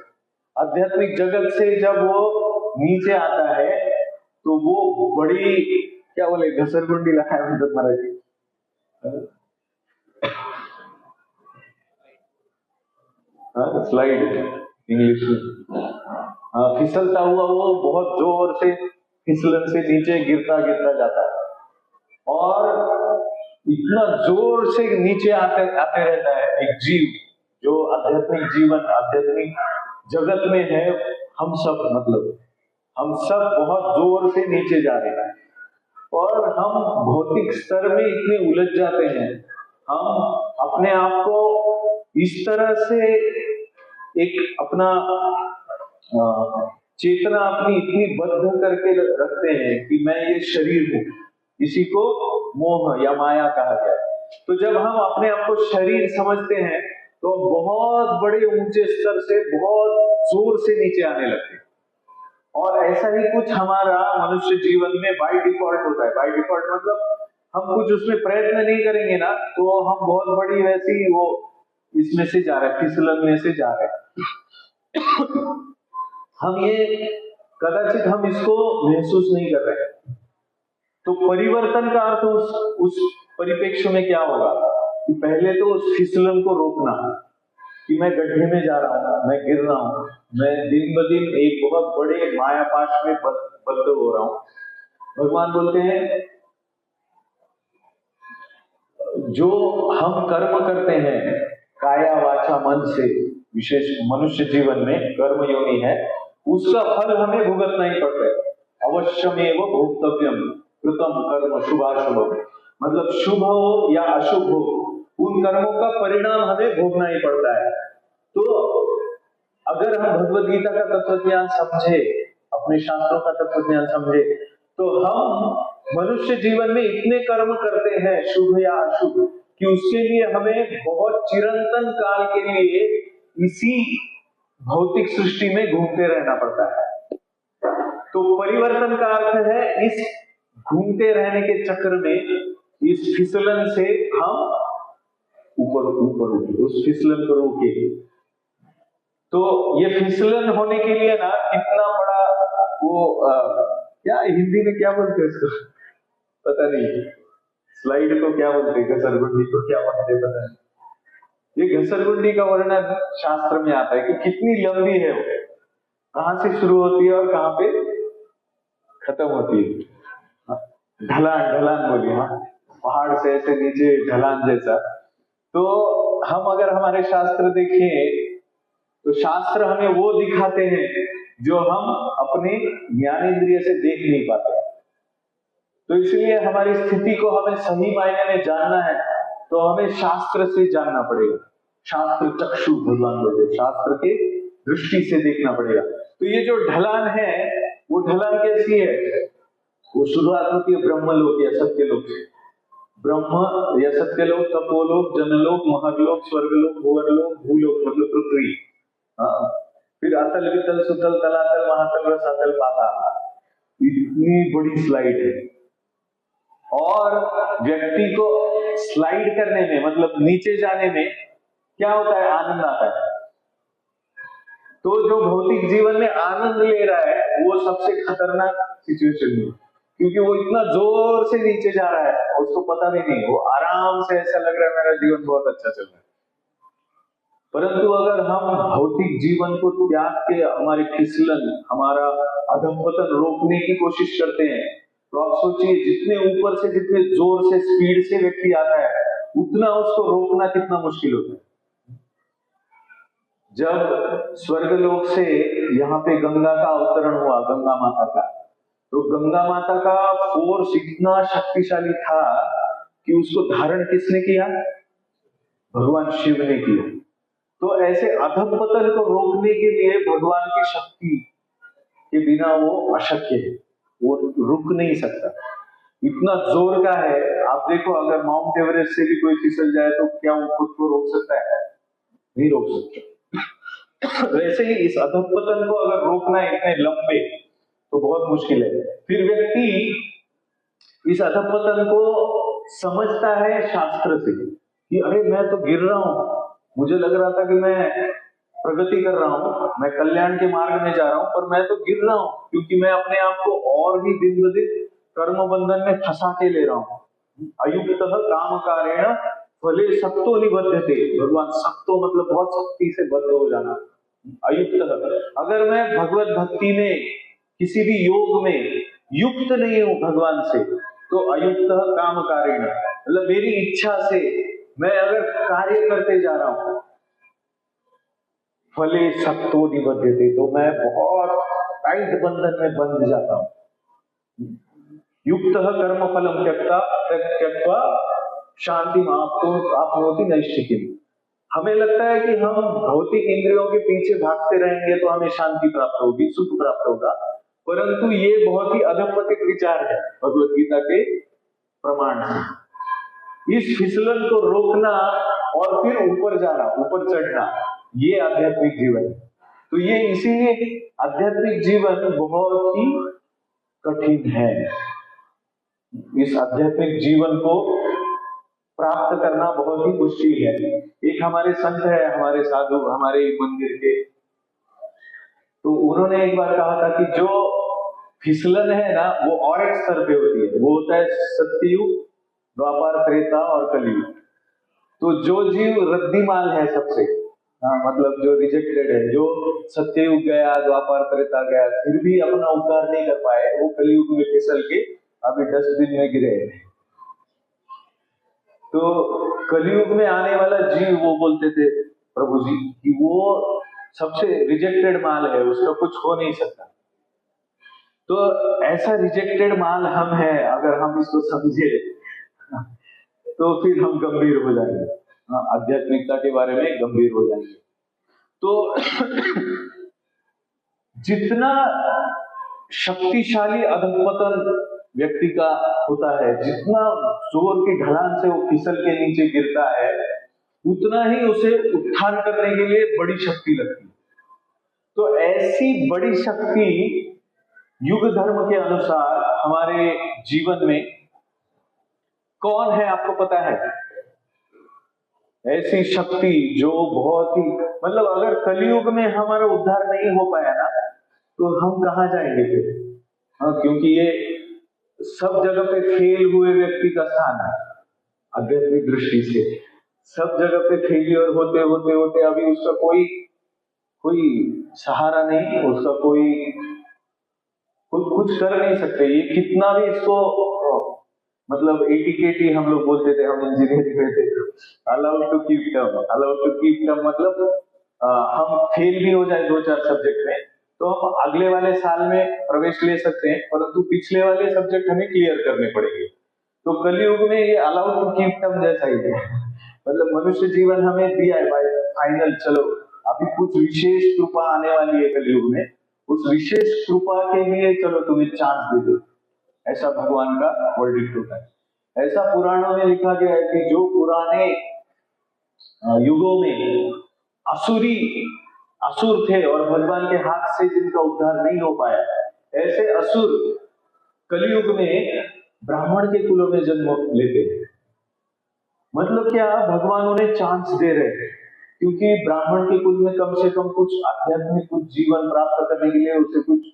आध्यात्मिक जगत से जब वो नीचे आता है तो वो बड़ी, क्या बोले, घसरगुंडी लगाए मतलब मराठी, स्लाइड इंग्लिश में, फिसलता हुआ वो बहुत जोर से फिसलन से नीचे गिरता गिरता जाता है और इतना जोर से नीचे आते आते रहता है एक जीव जो आध्यात्मिक जीवन, आध्यात्मिक जगत में है। हम सब, मतलब हम सब बहुत जोर से नीचे जा रहे हैं और हम भौतिक स्तर में इतने उलझ जाते हैं, हम अपने आप को इस तरह से एक अपना चेतना अपनी इतनी बद्ध करके रखते हैं कि मैं ये शरीर हूं। इसी को मोह या माया कहा गया। तो जब हम अपने आप को शरीर समझते हैं तो बहुत बड़े ऊंचे स्तर से बहुत जोर से नीचे आने लगते हैं। और ऐसा ही कुछ हमारा मनुष्य जीवन में बाय डिफॉल्ट होता है। बाय डिफॉल्ट मतलब हम कुछ उसमें प्रयत्न नहीं करेंगे ना, तो हम बहुत बड़ी वैसी वो इसमें से जा रहे हैं, फिसलन में से जा रहे हैं। हम ये कदाचित हम इसको महसूस नहीं कर रहे हैं। तो परिवर्तन का अर्थ उस परिप्रेक्ष्य में क्या होगा कि पहले तो उस फिसलन को रोकना, कि मैं गड्ढे में जा रहा हूं, मैं गिर रहा हूं, मैं दिन ब दिन एक बहुत बड़े मायापाश में बद्ध हो रहा हूं। भगवान बोलते हैं जो हम कर्म करते हैं काया वाचा मन से, विशेष मनुष्य जीवन में कर्म योनि है, उसका फल हमें भुगतना ही पड़ता है। अवश्यमेव भोक्तव्यम कृतम कर्म शुभाशुभ, मतलब शुभ हो या अशुभ हो, उन कर्मों का परिणाम हमें भोगना ही पड़ता है। तो अगर हम भगवद गीता का तत्व ज्ञान समझे, अपने शास्त्रों का तत्व ज्ञान समझे, तो हम मनुष्य जीवन में इतने कर्म करते हैं शुभ या अशुभ कि उसके लिए हमें बहुत चिरंतन काल के लिए इसी भौतिक सृष्टि में घूमते रहना पड़ता है। तो परिवर्तन का अर्थ है इस घूमते रहने के चक्र में, इस फिसलन से हम ऊपर ऊपर उठे, उस फिसलन को रोके। तो ये फिसलन होने के लिए ना कितना बड़ा वो क्या हिंदी में क्या बोलते हैं इसको, पता नहीं, स्लाइड को क्या बोलते हैं, घसरगुंडी को क्या बोलते हैं पता नहीं। ये घसरगुंडी का वर्णन शास्त्र में आता है कि कितनी लंबी है वो, कहां से शुरू होती है और कहां पे खत्म होती है। ढलान, ढलान बोलिए, हाँ, पहाड़ से ऐसे नीचे ढलान जैसा। तो हम अगर हमारे शास्त्र देखें तो शास्त्र हमें वो दिखाते हैं जो हम अपने ज्ञानेंद्रिय से देख नहीं पाते। तो इसलिए हमारी स्थिति को हमें सही मायने में जानना है तो हमें शास्त्र से जानना पड़ेगा। शास्त्र चक्षु भगवान बोलते, शास्त्र के दृष्टि से देखना पड़ेगा। तो ये जो ढलान है वो ढलान कैसी है? वो शुरुआत होती है ब्रह्मलोक या सत्यलोक से। ब्रह्म या सत्यलोक, तपोलोक, जनलोक, महरलोक, स्वर्गलोक, भुवरलोक, भूलोक मतलब पृथ्वी, फिर अतल, वितल, सुतल, तलातल, महातल, रसातल, पाताल। इतनी बड़ी स्लाइड है। और व्यक्ति को स्लाइड करने में, मतलब नीचे जाने में क्या होता है? आनंद आता है। तो जो भौतिक जीवन में आनंद ले रहा है वो सबसे खतरनाक सिचुएशन में, क्योंकि वो इतना जोर से नीचे जा रहा है और उसको पता भी नहीं, वो आराम से ऐसा लग रहा है मेरा जीवन बहुत अच्छा चल रहा है। परंतु अगर हम भौतिक जीवन को त्याग के हमारे फिसलन, हमारा अधःपतन रोकने की कोशिश करते हैं, तो आप सोचिए जितने ऊपर से, जितने जोर से, स्पीड से व्यक्ति आता है, उतना उसको रोकना कितना मुश्किल होता है। जब स्वर्गलोक से यहाँ पे गंगा का अवतरण हुआ, गंगा माता का, तो गंगा माता का फोर्स इतना शक्तिशाली था कि उसको धारण किसने किया? भगवान शिव ने किया। तो ऐसे अधःपतन को रोकने के लिए भगवान की शक्ति के बिना वो अशक्य है, वो रुक नहीं सकता, इतना जोर का है। आप देखो, अगर माउंट एवरेस्ट से भी कोई फिसल जाए तो क्या वो खुद को रोक सकता है? नहीं रोक सकता। वैसे ही इस अधःपतन को अगर रोकना है इतने लंबे, तो बहुत मुश्किल है। फिर व्यक्ति इस अधःपतन को समझता है शास्त्र से कि अरे मैं तो गिर रहा हूं, मुझे लग रहा था कि मैं प्रगति कर रहा हूं, मैं कल्याण के मार्ग में जा रहा हूं, पर मैं तो गिर रहा हूं क्योंकि मैं अपने आप को और भी दिन ब दिन कर्म बंधन में फंसा के ले रहा हूं। अयुक्तः कामकारेण फले सक्तो निबध्यते। भगवान सक्तो मतलब बहुत शक्ति से बद्ध हो जाना। अयुक्तः, अगर मैं भगवत भक्ति में किसी भी योग में युक्त नहीं हूं भगवान से, तो अयुक्तः कामकारेण मतलब मेरी इच्छा से मैं अगर कार्य करते जा रहा हूं, फले सक्तो निबध्यते, तो मैं बहुत टाइट बंधन में बंध जाता हूं। युक्तः कर्म फलम त्यक्त्वा शांति आपनोति नैष्ठिकीम्। हमें लगता है कि हम भौतिक इंद्रियों के पीछे भागते रहेंगे तो हमें शांति प्राप्त होगी, सुख प्राप्त होगा, परंतु ये बहुत ही अधःपतित विचार है भगवत गीता के प्रमाण से। इस फिसलन को रोकना और फिर ऊपर जाना, ऊपर चढ़ना, ये आध्यात्मिक जीवन है। तो ये इसीलिए आध्यात्मिक जीवन बहुत ही कठिन है। इस आध्यात्मिक जीवन को प्राप्त करना बहुत ही मुश्किल है। एक हमारे संत है, हमारे साधु, हमारे मंदिर के, तो उन्होंने एक बार कहा था कि जो फिसलन है ना वो और एक स्तर पे होती है, वो होता है सत्ययुग, द्वापर, त्रेता और कलयुग। तो जो जीव रद्दी माल है सबसे, मतलब जो रिजेक्टेड है, जो सत्ययुग गया, द्वापर, त्रेता गया, फिर भी अपना उद्धार नहीं कर पाए, वो कलयुग में फिसल के अभी डस्टबिन में गिरे। तो कलयुग में आने वाला जीव, वो बोलते थे प्रभु जी कि वो सबसे रिजेक्टेड माल है, उसका कुछ हो नहीं सकता। तो ऐसा रिजेक्टेड माल हम है, अगर हम इसको समझे तो फिर हम गंभीर हो जाएंगे, आध्यात्मिकता के बारे में गंभीर हो जाएंगे। तो जितना शक्तिशाली अधःपतन व्यक्ति का होता है, जितना जोर की ढलान से वो फिसल के नीचे गिरता है, उतना ही उसे उत्थान करने के लिए बड़ी शक्ति लगती है। तो ऐसी बड़ी शक्ति युग धर्म के अनुसार हमारे जीवन में कौन है, आपको पता है? ऐसी शक्ति जो बहुत ही, मतलब अगर कलयुग में हमारा उद्धार नहीं हो पाया ना, तो हम कहाँ जाएंगे फिर? क्योंकि ये सब जगह पे फेल हुए व्यक्ति का स्थान है। आध्यात्मिक दृष्टि से सब जगह पे फेलियर होते होते होते अभी उसका कोई सहारा नहीं, उसका कोई कुछ कर नहीं सकते। ये कितना भी इसको मतलब एटीकेटी हम लोग बोलते थे, हम इंजीनियरिंग में थे, allowed to keep term. Allowed to keep term मतलब हम फेल भी हो जाए 2-4 सब्जेक्ट में तो हम अगले वाले साल में प्रवेश ले सकते हैं, परंतु पिछले वाले सब्जेक्ट हमें क्लियर करने पड़ेंगे। तो कलयुग में ये अलाउड टू कीप टर्म जैसा ही है, मतलब मनुष्य जीवन हमें दिया है भाई, फाइनल चलो अभी कुछ विशेष कृपा आने वाली है कलयुग में, उस विशेष कृपा के लिए चलो तुम्हें चांस दे दो, ऐसा भगवान का वर्डिक्ट होता है। ऐसा पुराणों में लिखा गया है कि जो पुराने युगों में असुर थे और भगवान के हाथ से जिनका उद्धार नहीं हो पाया, ऐसे असुर कलयुग में ब्राह्मण के कुलों में जन्म लेते हैं। मतलब क्या, भगवान उन्हें चांस दे रहे हैं क्योंकि ब्राह्मण के कुल में कम से कम कुछ आध्यात्मिक कुछ जीवन प्राप्त करने के लिए उसे कुछ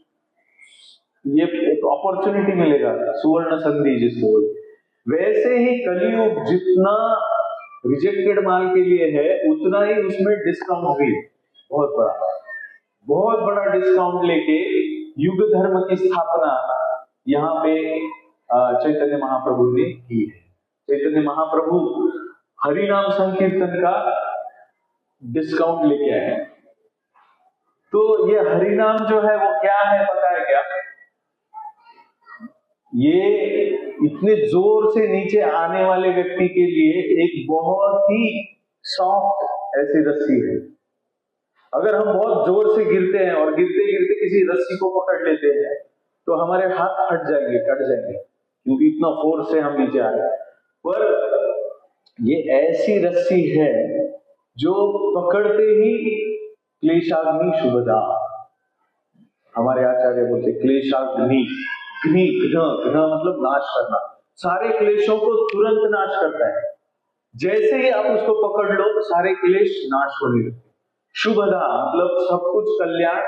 ये एक अपॉर्चुनिटी मिलेगा, सुवर्ण संधि जिसको बोलते। वैसे ही कलियुग जितना रिजेक्टेड माल के लिए है, उतना ही उसमें डिस्काउंट भी बहुत बड़ा डिस्काउंट लेके युग धर्म की स्थापना यहाँ पे चैतन्य महाप्रभु ने की है। चैतन्य महाप्रभु हरिनाम संकीर्तन का डिस्काउंट लेके आए। तो ये हरिनाम जो है वो क्या है पता है क्या? ये इतने जोर से नीचे आने वाले व्यक्ति के लिए एक बहुत ही सॉफ्ट ऐसी रस्सी है। अगर हम बहुत जोर से गिरते हैं और गिरते गिरते किसी रस्सी को पकड़ लेते हैं तो हमारे हाथ फट जाएंगे, कट जाएंगे, क्योंकि इतना फोर्स से हम नीचे आ रहे हैं। पर ये ऐसी रस्सी है जो पकड़ते ही क्लेशाग्नि शुभदा, हमारे आचार्य बोलते क्लेशाग्नि, घ्न मतलब नाश करना, सारे क्लेशों को तुरंत नाश करता है। जैसे ही आप उसको पकड़ लो सारे क्लेश नाश होने लगते। शुभदा मतलब सब कुछ कल्याण,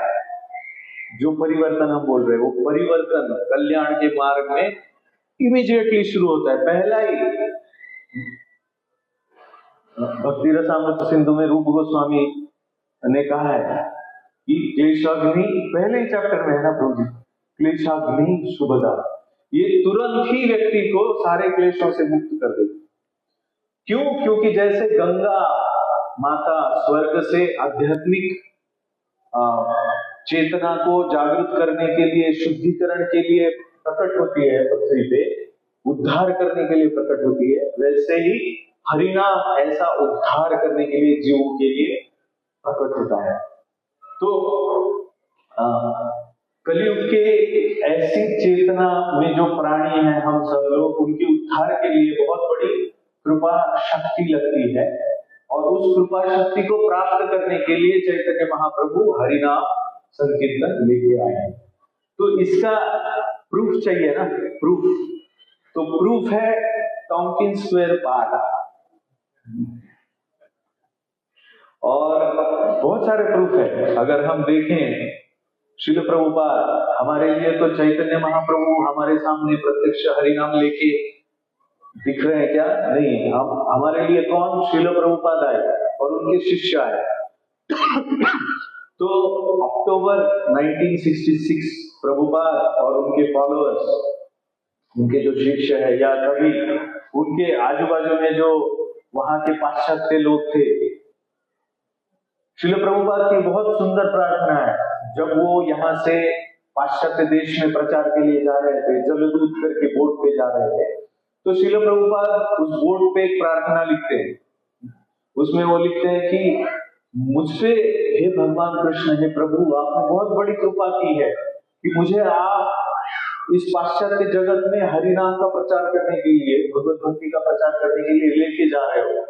जो परिवर्तन हम बोल रहे हैं वो परिवर्तन कल्याण के मार्ग में इमीडिएटली शुरू होता है। पहला ही भक्ति रसामृत सिंधु में रूप गोस्वामी ने कहा है कि क्लेशाग्नि, पहले ही चैप्टर में है ना प्रभु जी, क्लेशाग्नि शुभदा, ये तुरंत ही व्यक्ति को सारे क्लेशों से मुक्त कर देती। क्यों? क्योंकि जैसे गंगा माता स्वर्ग से आध्यात्मिक चेतना को जागृत करने के लिए, शुद्धिकरण के लिए प्रकट होती है, पृथ्वी पे उद्धार करने के लिए प्रकट होती है, वैसे ही हरिनाम ऐसा उद्धार करने के लिए जीवों के लिए प्रकट होता है। तो कलयुग के ऐसी चेतना में जो प्राणी हैं हम सब लोग, उनके उद्धार के लिए बहुत बड़ी कृपा शक्ति लगती है, और उस कृपा शक्ति को प्राप्त करने के लिए चैतन्य महाप्रभु हरिनाम संकीर्तन लेके आए हैं। तो इसका प्रूफ चाहिए ना, प्रूफ। तो प्रूफ है टॉमकिन स्क्वायर पार्ट, और बहुत सारे प्रूफ है। अगर हम देखें श्रील प्रभुपाद हमारे लिए तो चैतन्य महाप्रभु हमारे सामने प्रत्यक्ष हरिनाम लेके दिख रहे हैं क्या? नहीं, हम हमारे लिए कौन? श्रील प्रभुपाद आए और उनके शिष्य आए। तो अक्टूबर 1966 प्रभुपाद और उनके फॉलोअर्स, उनके जो शिष्य है या कभी उनके आजू बाजू में जो वहां के पाश्चात्य लोग थे, श्रील प्रभुपाद की बहुत सुंदर प्रार्थना है। जब वो यहाँ से पाश्चात्य देश में प्रचार के लिए जा रहे थे, जलदूत करके बोट पे जा रहे थे, तो श्रील प्रभुपाद उस बोट पे एक प्रार्थना लिखते हैं। उसमें वो लिखते हैं कि मुझसे हे भगवान कृष्ण, हे प्रभु, आपने बहुत बड़ी कृपा की है कि मुझे आप इस पाश्चात्य जगत में हरिनाम का प्रचार करने के लिए, भगवत भक्ति का प्रचार करने के लिए लेके जा रहे हो।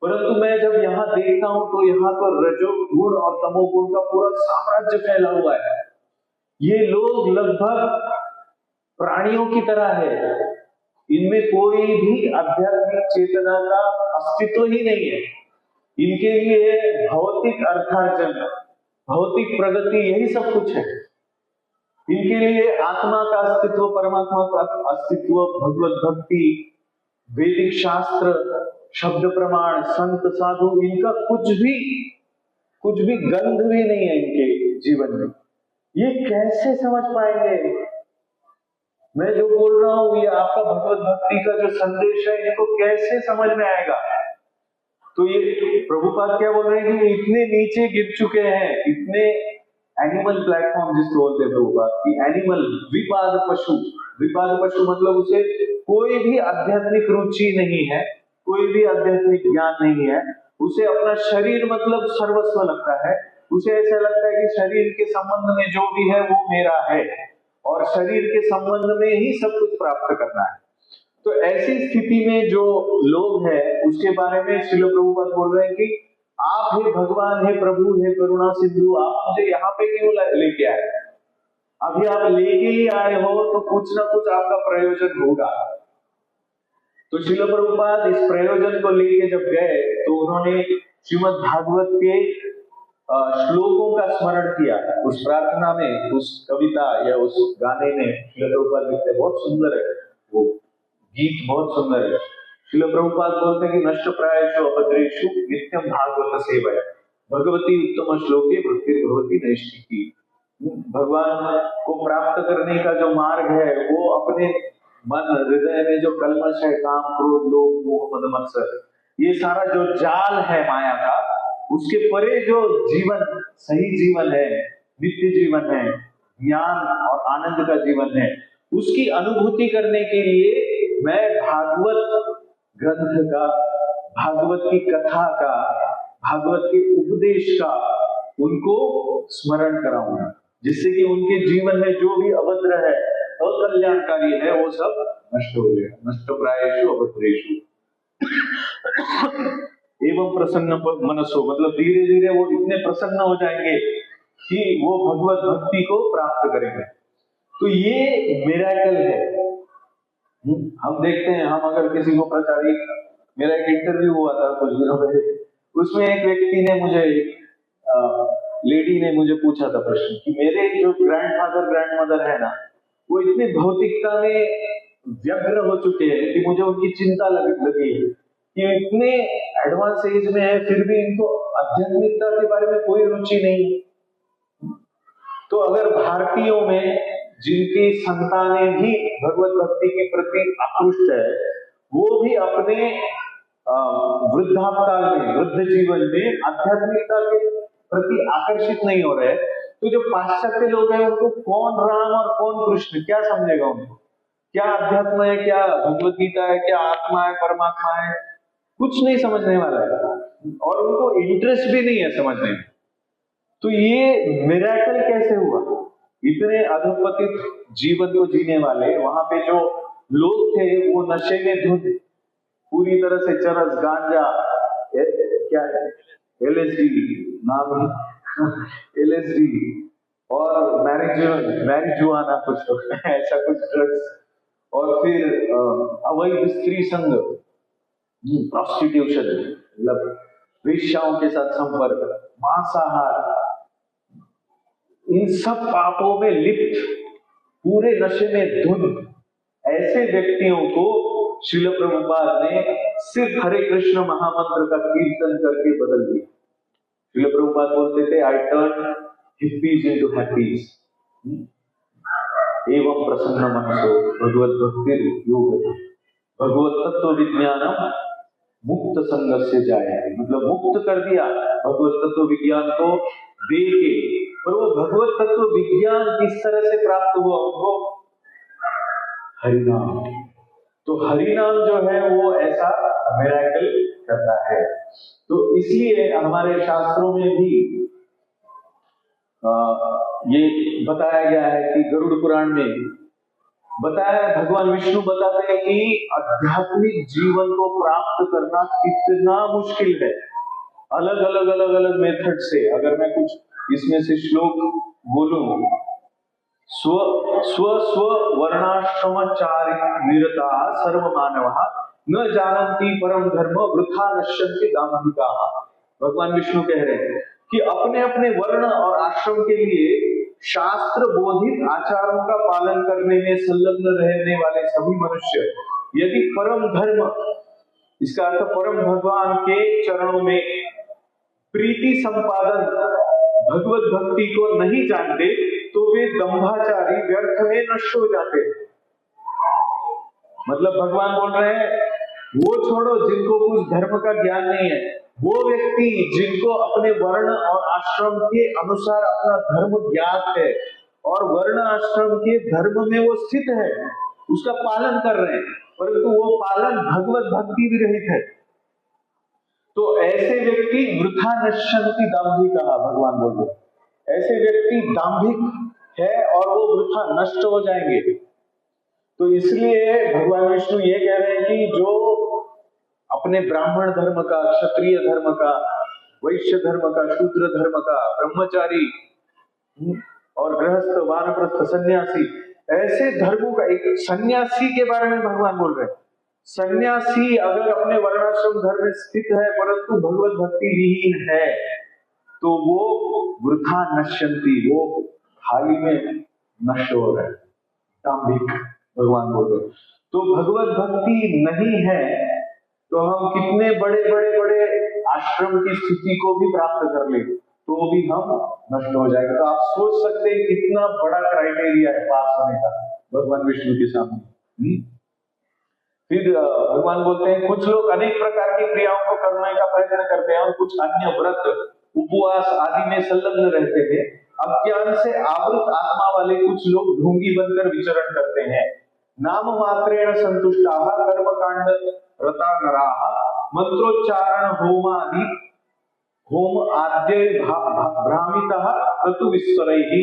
परंतु मैं जब यहाँ देखता हूँ तो यहाँ पर रजोगुण और तमोगुण का पूरा साम्राज्य फैला हुआ है। ये लोग लगभग प्राणियों की तरह है, इनमें कोई भी आध्यात्मिक चेतना का अस्तित्व ही नहीं है। इनके लिए भौतिक अर्थार्जन, भौतिक प्रगति, यही सब कुछ है। इनके लिए आत्मा का अस्तित्व, परमात्मा का अस्तित्व, भगवत भक्ति, वैदिक शास्त्र, शब्द प्रमाण, संत साधु, इनका कुछ भी गंध भी नहीं है इनके जीवन में। ये कैसे समझ पाएंगे? मैं जो बोल रहा हूं ये आपका भगवत भक्ति का जो संदेश है, इनको कैसे समझ में आएगा? तो ये प्रभुपाद क्या बोल रहे हैं कि इतने नीचे गिर चुके हैं, इतने एनिमल प्लेटफॉर्म जिसको बोलते हैं प्रभुपाद की, एनिमल विपाद पशु, विपाद पशु मतलब उसे कोई भी आध्यात्मिक रुचि नहीं है, कोई भी आध्यात्मिक ज्ञान नहीं है, उसे अपना शरीर मतलब सर्वस्व लगता है। उसे ऐसा लगता है कि शरीर के संबंध में जो भी है वो मेरा है, और शरीर के संबंध में ही सब कुछ प्राप्त करना है। तो ऐसी स्थिति में जो लोग हैं उसके बारे में श्रील प्रभुपाद बोल रहे हैं कि आप हे भगवान, हे प्रभु, हे करुणा सिंधु, आप मुझे यहाँ पे क्यों लेके आए? अभी आप लेके ही आए हो तो कुछ ना कुछ आपका प्रयोजन होगा। तो श्रील प्रभुपाद इस प्रयोजन को लेके जब गए तो उन्होंने श्रीमद् भागवत के श्लोकों का स्मरण किया। उस प्रार्थना में, उस कविता या उस गाने में श्रील प्रभुपाद लिखते बहुत सुंदर है, वो गीत बहुत सुंदर है। श्रील प्रभुपाद बोलते हैं कि नष्ट प्रायेषु अपद्रेषु नित्यम भागवत सेवया भगवती उत्तम श्लोके भक्ति भगवती नैष्ठिकी। भगवान को प्राप्त करने का जो मार्ग है वो अपने मन हृदय में जो कलमश है, काम क्रोध लोभ मोह मद मत्सर, ये सारा जो जाल है माया का, उसके परे जो जीवन, सही जीवन है, नित्य जीवन है, ज्ञान और आनंद का जीवन है, उसकी अनुभूति करने के लिए मैं भागवत ग्रंथ का, भागवत की कथा का, भागवत के उपदेश का उनको स्मरण कराऊंगा, जिससे कि उनके जीवन में जो भी अभद्र है, अकल्याणकारी है, वो सब नष्ट हो जाएगा। नष्ट प्रायेषु अभद्रेषु एवं प्रसन्न मनसो, मतलब धीरे धीरे वो इतने प्रसन्न हो जाएंगे कि वो भगवत भक्ति को प्राप्त करेंगे। तो ये मिरेकल है। हम देखते हैं, हम अगर किसी को प्रचारी, मेरा एक इंटरव्यू हुआ था कुछ दिनों पहले, उसमें एक व्यक्ति ने मुझे, लेडी ने मुझे पूछा था प्रश्न कि मेरे जो ग्रैंडफादर ग्रैंडमदर है ना, वो इतने भौतिकता में व्यग्र हो चुके हैं कि मुझे उनकी चिंता लगी है कि इतने एडवांस एज में है फिर भी इनको आध्यात्मिकता के बारे में कोई रुचि नहीं। तो अगर भारतीयों में जिनकी संतानें भी भगवत भक्ति के प्रति आकृष्ट है, वो भी अपने वृद्धापकाल में, वृद्ध जीवन में आध्यात्मिकता के प्रति आकर्षित नहीं हो रहे, तो जो पाश्चात्य लोग हैं उनको कौन राम और कौन कृष्ण क्या समझेगा? उनको क्या अध्यात्म है, क्या भगवत गीता है, क्या आत्मा है, परमात्मा है, कुछ नहीं समझने वाला है, और उनको इंटरेस्ट भी नहीं है समझने में। तो ये मिरेकल कैसे हुआ? इतने अधोपतित जीवन को जीने वाले वहां पे जो लोग थे, वो नशे में धुत, पूरी तरह से चरस, गांजा, क्या है, LSD नाम LSD और मैरिजुआना कुछ तो ऐसा कुछ ड्रग्स, और फिर अवैध स्त्री संग, प्रोस्टिट्यूशन, मतलब वेश्याओं के साथ संपर्क, मांसाहार, इन सब पापों में लिप्त, पूरे नशे में धुंध ऐसे व्यक्तियों को श्रील प्रभुपाद ने सिर्फ हरे कृष्ण महामंत्र का कीर्तन करके बदल दिया। श्रील प्रभुपाद बोलते थे, आई टर्न हिप्पीज इनटू हैप्पीज। एवं प्रसन्न मनसो भगवत भक्ति योग भगवत तत्व विज्ञानम मुक्त संग से जाए, मतलब मुक्त कर दिया भगवत तत्व विज्ञान को दे के। पर वो भगवत तत्व विज्ञान किस तरह से प्राप्त हुआ उनको? हरिनाम। तो हरिनाम जो है वो ऐसा मिरेकल करता है। तो इसलिए हमारे शास्त्रों में भी ये बताया गया है कि गरुड़ पुराण में बताया, भगवान विष्णु बताते हैं कि आध्यात्मिक जीवन को प्राप्त करना कितना मुश्किल है। अलग अलग मेथड से, अगर मैं कुछ इसमें से श्लोक बोलूं, स्व स्व स्व वर्णाश्रमचारि निरता सर्व मानवः न जानन्ति परम धर्म वृथा नश्यन्ति दाम्भिकाः। भगवान विष्णु कह रहे हैं कि अपने अपने वर्ण और आश्रम के लिए शास्त्र बोधित आचारों का पालन करने में संलग्न रहने वाले सभी मनुष्य यदि परम धर्म, इसका अर्थ परम भगवान के चरणों में प्रीति संपादन, भगवत भक्ति को नहीं जानते, तो वे दंभाचारी व्यर्थ में नष्ट हो जाते हैं। मतलब भगवान बोल रहे हैं, वो छोड़ो जिनको कुछ धर्म का ज्ञान नहीं है, वो व्यक्ति जिनको अपने वर्ण और आश्रम के अनुसार अपना धर्म ज्ञात है और वर्ण आश्रम के धर्म में वो स्थित है, उसका पालन कर रहे हैं, परंतु वो पालन भगवत भक्ति भी रहित है, तो ऐसे व्यक्ति वृथा नश्यन्ति दाम्भिकाः। भगवान बोल रहे ऐसे व्यक्ति दाम्भिक है और वो वृथा नष्ट हो जाएंगे। तो इसलिए भगवान विष्णु ये कह रहे हैं कि जो अपने ब्राह्मण धर्म का, क्षत्रिय धर्म का, वैश्य धर्म का, शूद्र धर्म का, ब्रह्मचारी और गृहस्थ, वानप्रस्थ, सन्यासी, ऐसे धर्मों का, एक सन्यासी के बारे में भगवान बोल रहे हैं सन्यासी अगर अपने वर्णाश्रम धर्म में स्थित है परंतु भगवत भक्ति विहीन है तो वो वृथा नश्यंती, वो हाल ही में नष्ट हो रहा है, दाम्भिक भगवान बोल रहे। तो भगवत भक्ति नहीं है तो हम कितने बड़े बड़े बड़े आश्रम की स्थिति को भी प्राप्त कर ले तो भी हम नष्ट हो जाएंगे। तो आप सोच सकते हैं कितना बड़ा क्राइटेरिया है पास होने का भगवान विष्णु के सामने। फिर भगवान बोलते हैं कुछ लोग अनेक प्रकार की क्रियाओं को करने का प्रयत्न करते हैं और कुछ अन्य व्रत उपवास आदि में संलग्न रहते हैं। अज्ञान से आवृत आत्मा वाले कुछ लोग ढोंगी बनकर विचरण करते हैं। नाम मात्रेण संतुष्टाः कर्म कांड रता नराः मंत्रोच्चारण होम आद्य भ्रामितः क्रतु विस्वरैः।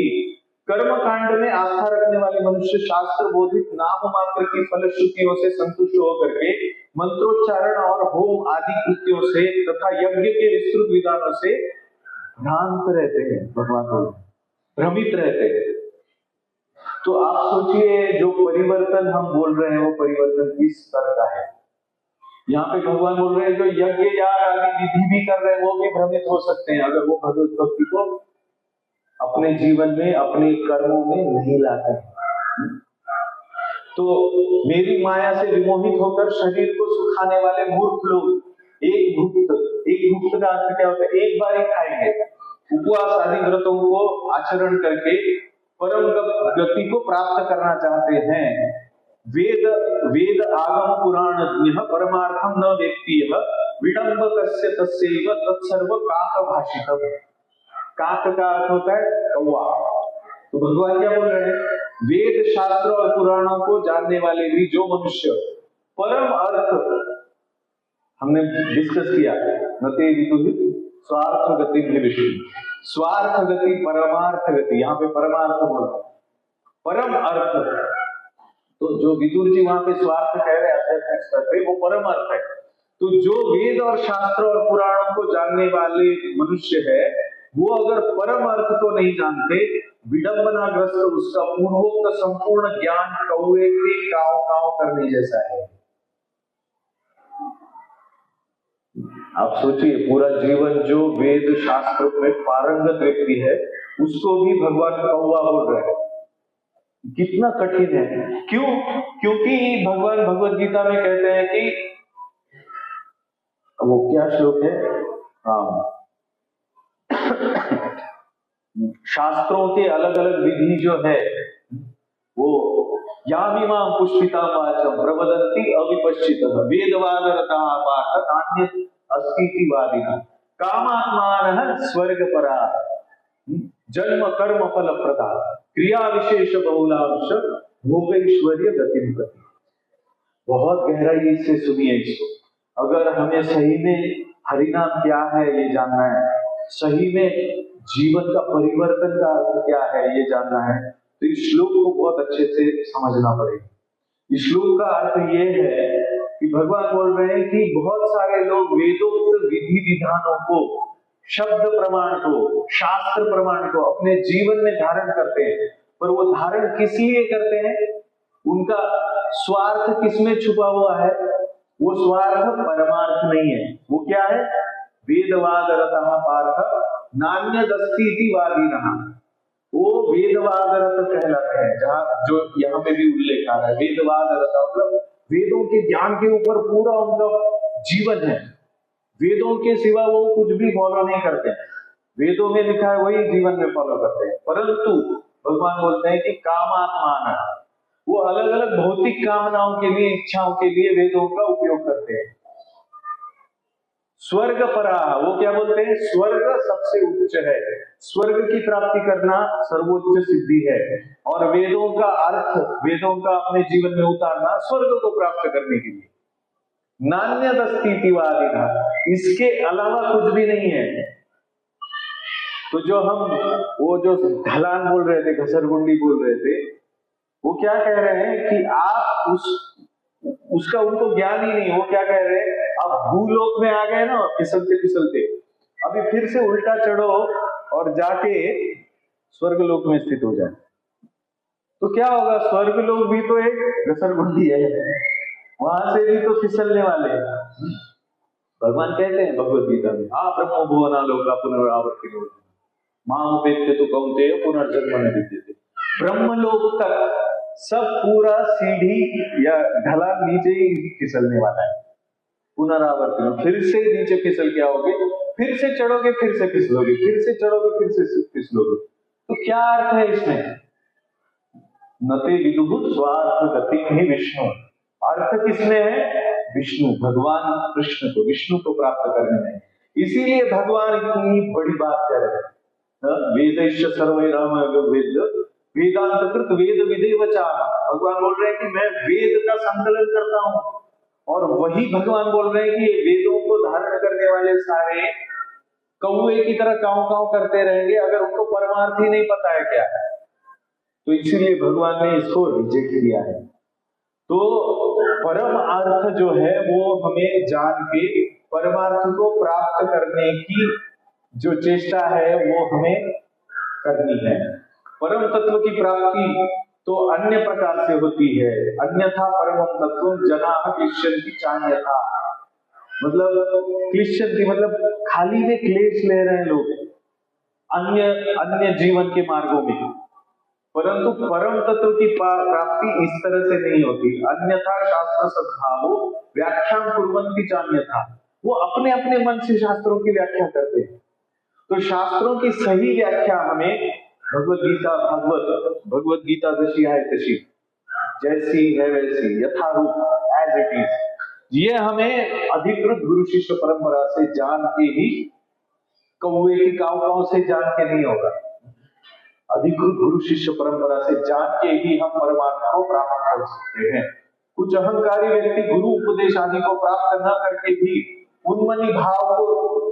कर्म कांड में आस्था रखने वाले मनुष्य शास्त्र बोधित नाम मात्र की फलश्रुतियों से संतुष्ट होकर के मंत्रोच्चारण और होम आदि कृत्यों से तथा यज्ञ के विस्तृत विधानों से भ्रांत रहते हैं, भगवान को भ्रमित रहते हैं। तो आप सोचिए जो परिवर्तन हम बोल रहे हैं वो परिवर्तन किस स्तर का है। यहाँ पे भगवान बोल रहे हैं जो यज्ञ याग आदि विधि भी कर रहे हैं वो भी भ्रमित हो सकते हैं अगर वो भगवत भक्ति को अपने जीवन में अपने कर्मों में नहीं लाते हैं। तो मेरी माया से विमोहित होकर शरीर को सुखाने वाले मूर्ख लोग एक भुक्त का अर्थ क्या होता है, एक बार ही खाएंगे। उपवास आदि व्रतों को आचरण करके परम गति को प्राप्त करना चाहते हैं। वेद आगम पुराण परमार्थम न वेत्ति विडंबकस्य तस्यैव तत्सर्व काक भाषितम्। काक का अर्थ होता है कौवा। तो भगवान क्या बोल रहे हैं, वेद शास्त्र और पुराणों को जानने वाले भी जो मनुष्य परम अर्थ हमने डिस्कस किया, नते विदुहित स्वार्थ गति विष्णु, स्वार्थ गति परमार्थ गति, यहाँ पे परमार्थ बोला परम अर्थ। तो जो विदुर जी वहां पे स्वार्थ कह रहे आध्यात्मिक स्तर पे वो परम अर्थ है। तो जो वेद और शास्त्र और पुराणों को जानने वाले मनुष्य है वो अगर परम अर्थ को नहीं जानते, विडंबनाग्रस्त उसका पूर्वोक्त संपूर्ण ज्ञान कौवे के काव काव करने जैसा है। आप सोचिए पूरा जीवन जो वेद शास्त्र में पारंगत व्यक्ति है उसको भी भगवान कौवा बोल रहे हैं, कितना कठिन है। क्यों? क्योंकि भगवान भगवत गीता में कहते हैं कि वो क्या श्लोक है, शास्त्रों के अलग अलग विधि जो है वो यामिमां पुष्पिता वाचम प्रवदन्ति अविपश्चितः वेदवादरताः पार्थ नान्यत् अस्तीति वादिनः कामात्मानः स्वर्गपराः जन्म कर्म फल प्रदा क्रिया विशेष बहुलांश भोगैश्वर्य गतिं प्रति। बहुत गहराई से सुनिए इसको। अगर हमें सही में हरिनाम क्या है ये जानना है, सही में जीवन का परिवर्तन का अर्थ क्या है ये जानना है, तो इस श्लोक को बहुत अच्छे से समझना पड़ेगा। इस श्लोक का अर्थ ये है कि भगवान बोल रहे हैं कि बहुत सारे लोग वेदोक्त विधि विधानों को, शब्द प्रमाण को, शास्त्र प्रमाण को अपने जीवन में धारण करते हैं, पर वो धारण किस लिए करते हैं, उनका स्वार्थ किसमें छुपा हुआ है, वो स्वार्थ परमार्थ नहीं है। वो क्या है, वेदवाद रतः पार्थ नान्यदस्तीति वादिनः, वो वेदवाद रत कहलाते हैं। जहां जो यहाँ पे भी उल्लेख आ रहा है वेदवाद रत मतलब वेदों के ज्ञान के ऊपर पूरा उनका जीवन है, वेदों के सिवा वो कुछ भी फॉलो नहीं करते, वेदों में लिखा है वही जीवन में फॉलो करते हैं। परंतु भगवान बोलते हैं कि कामात्मान, वो अलग अलग भौतिक कामनाओं के लिए, इच्छाओं के लिए वेदों का उपयोग करते हैं। स्वर्ग परा, वो क्या बोलते हैं, स्वर्ग सबसे उच्च है, स्वर्ग की प्राप्ति करना सर्वोच्च सिद्धि है, और वेदों का अर्थ, वेदों का अपने जीवन में उतारना स्वर्ग को प्राप्त करने के लिए। नान्यदस्तीतिवादिना, इसके अलावा कुछ भी नहीं है। तो जो हम वो जो ढलान बोल रहे थे, घसरगुंडी बोल रहे थे, वो क्या कह रहे हैं कि आप उसका उनको ज्ञान ही नहीं। वो क्या कह रहे हैं, आप भूलोक में आ गए ना फिसलते फिसलते, अभी फिर से उल्टा चढ़ो और जाके स्वर्गलोक में स्थित हो जाए, तो क्या होगा, स्वर्गलोक भी तो एक घसरगुंडी है। वहां से भी तो फिसलने वाले हैं। भगवान कहते हैं भगवद गीता में, ब्रह्मो भुवना लोका पुनरावर्तिनो मामुपेत्य तो कौन्तेय पुनर्जन्म न विद्यते। ब्रह्मलोक तक सब पूरा सीढ़ी या ढलान नीचे ही फिसलने वाला है। पुनरावर्तिनो, फिर से नीचे फिसल के आओगे, फिर से चढ़ोगे, फिर से फिसलोगे, फिर से चढ़ोगे, फिर से फिसलोगे। तो क्या अर्थ है इसमें? नते विदुः स्वार्थ गति ही विष्णु। अर्थ किसमें है? विष्णु, भगवान कृष्ण को, विष्णु को प्राप्त करने में। इसीलिए भगवान इतनी बड़ी बात कर रहे हैं। वेदैश्च सर्वैर्हम वेद वेदांत कृत वेद विदेवचा। भगवान बोल रहे हैं कि मैं वेद का संकलन करता हूं, और वही भगवान बोल रहे हैं कि वेदों को धारण करने वाले सारे कौवे की तरह काव काव करते रहेंगे अगर उनको परमार्थ ही नहीं पता है क्या है। तो इसीलिए भगवान ने इसको रिजेक्ट किया है। तो परम अर्थ जो है वो हमें जान के परमार्थ को प्राप्त करने की जो चेष्टा है वो हमें करनी है। परम तत्व की प्राप्ति तो अन्य प्रकार से होती है। अन्यथा परमम तत्व जनाः क्लिश्यन्ति चान्यथा। मतलब क्लिश्यन्ति मतलब खाली में क्लेश ले रहे हैं लोग अन्य जीवन के मार्गों में, परंतु परम तत्व की प्राप्ति इस तरह से नहीं होती। अन्यथा शास्त्र सद्भावो व्याख्यान कुर्वन्ति चान्यथा। वो अपने अपने मन से शास्त्रों की व्याख्या करते हैं। तो शास्त्रों की सही व्याख्या हमें भगवत गीता जैसी है तैसी, जैसी है वैसी, यथारूप, एज इट इज, ये हमें अधिकृत गुरु शिष्य परंपरा से जान के ही, कौवे की काव काव से जान के नहीं होगा। अधिकृत गुरु शिष्य परंपरा से जान के ही हम परमात्मा को प्राप्त कर सकते हैं। कुछ अहंकारी व्यक्ति गुरु उपदेश आदि को प्राप्त न करके भी उन्मनी भाव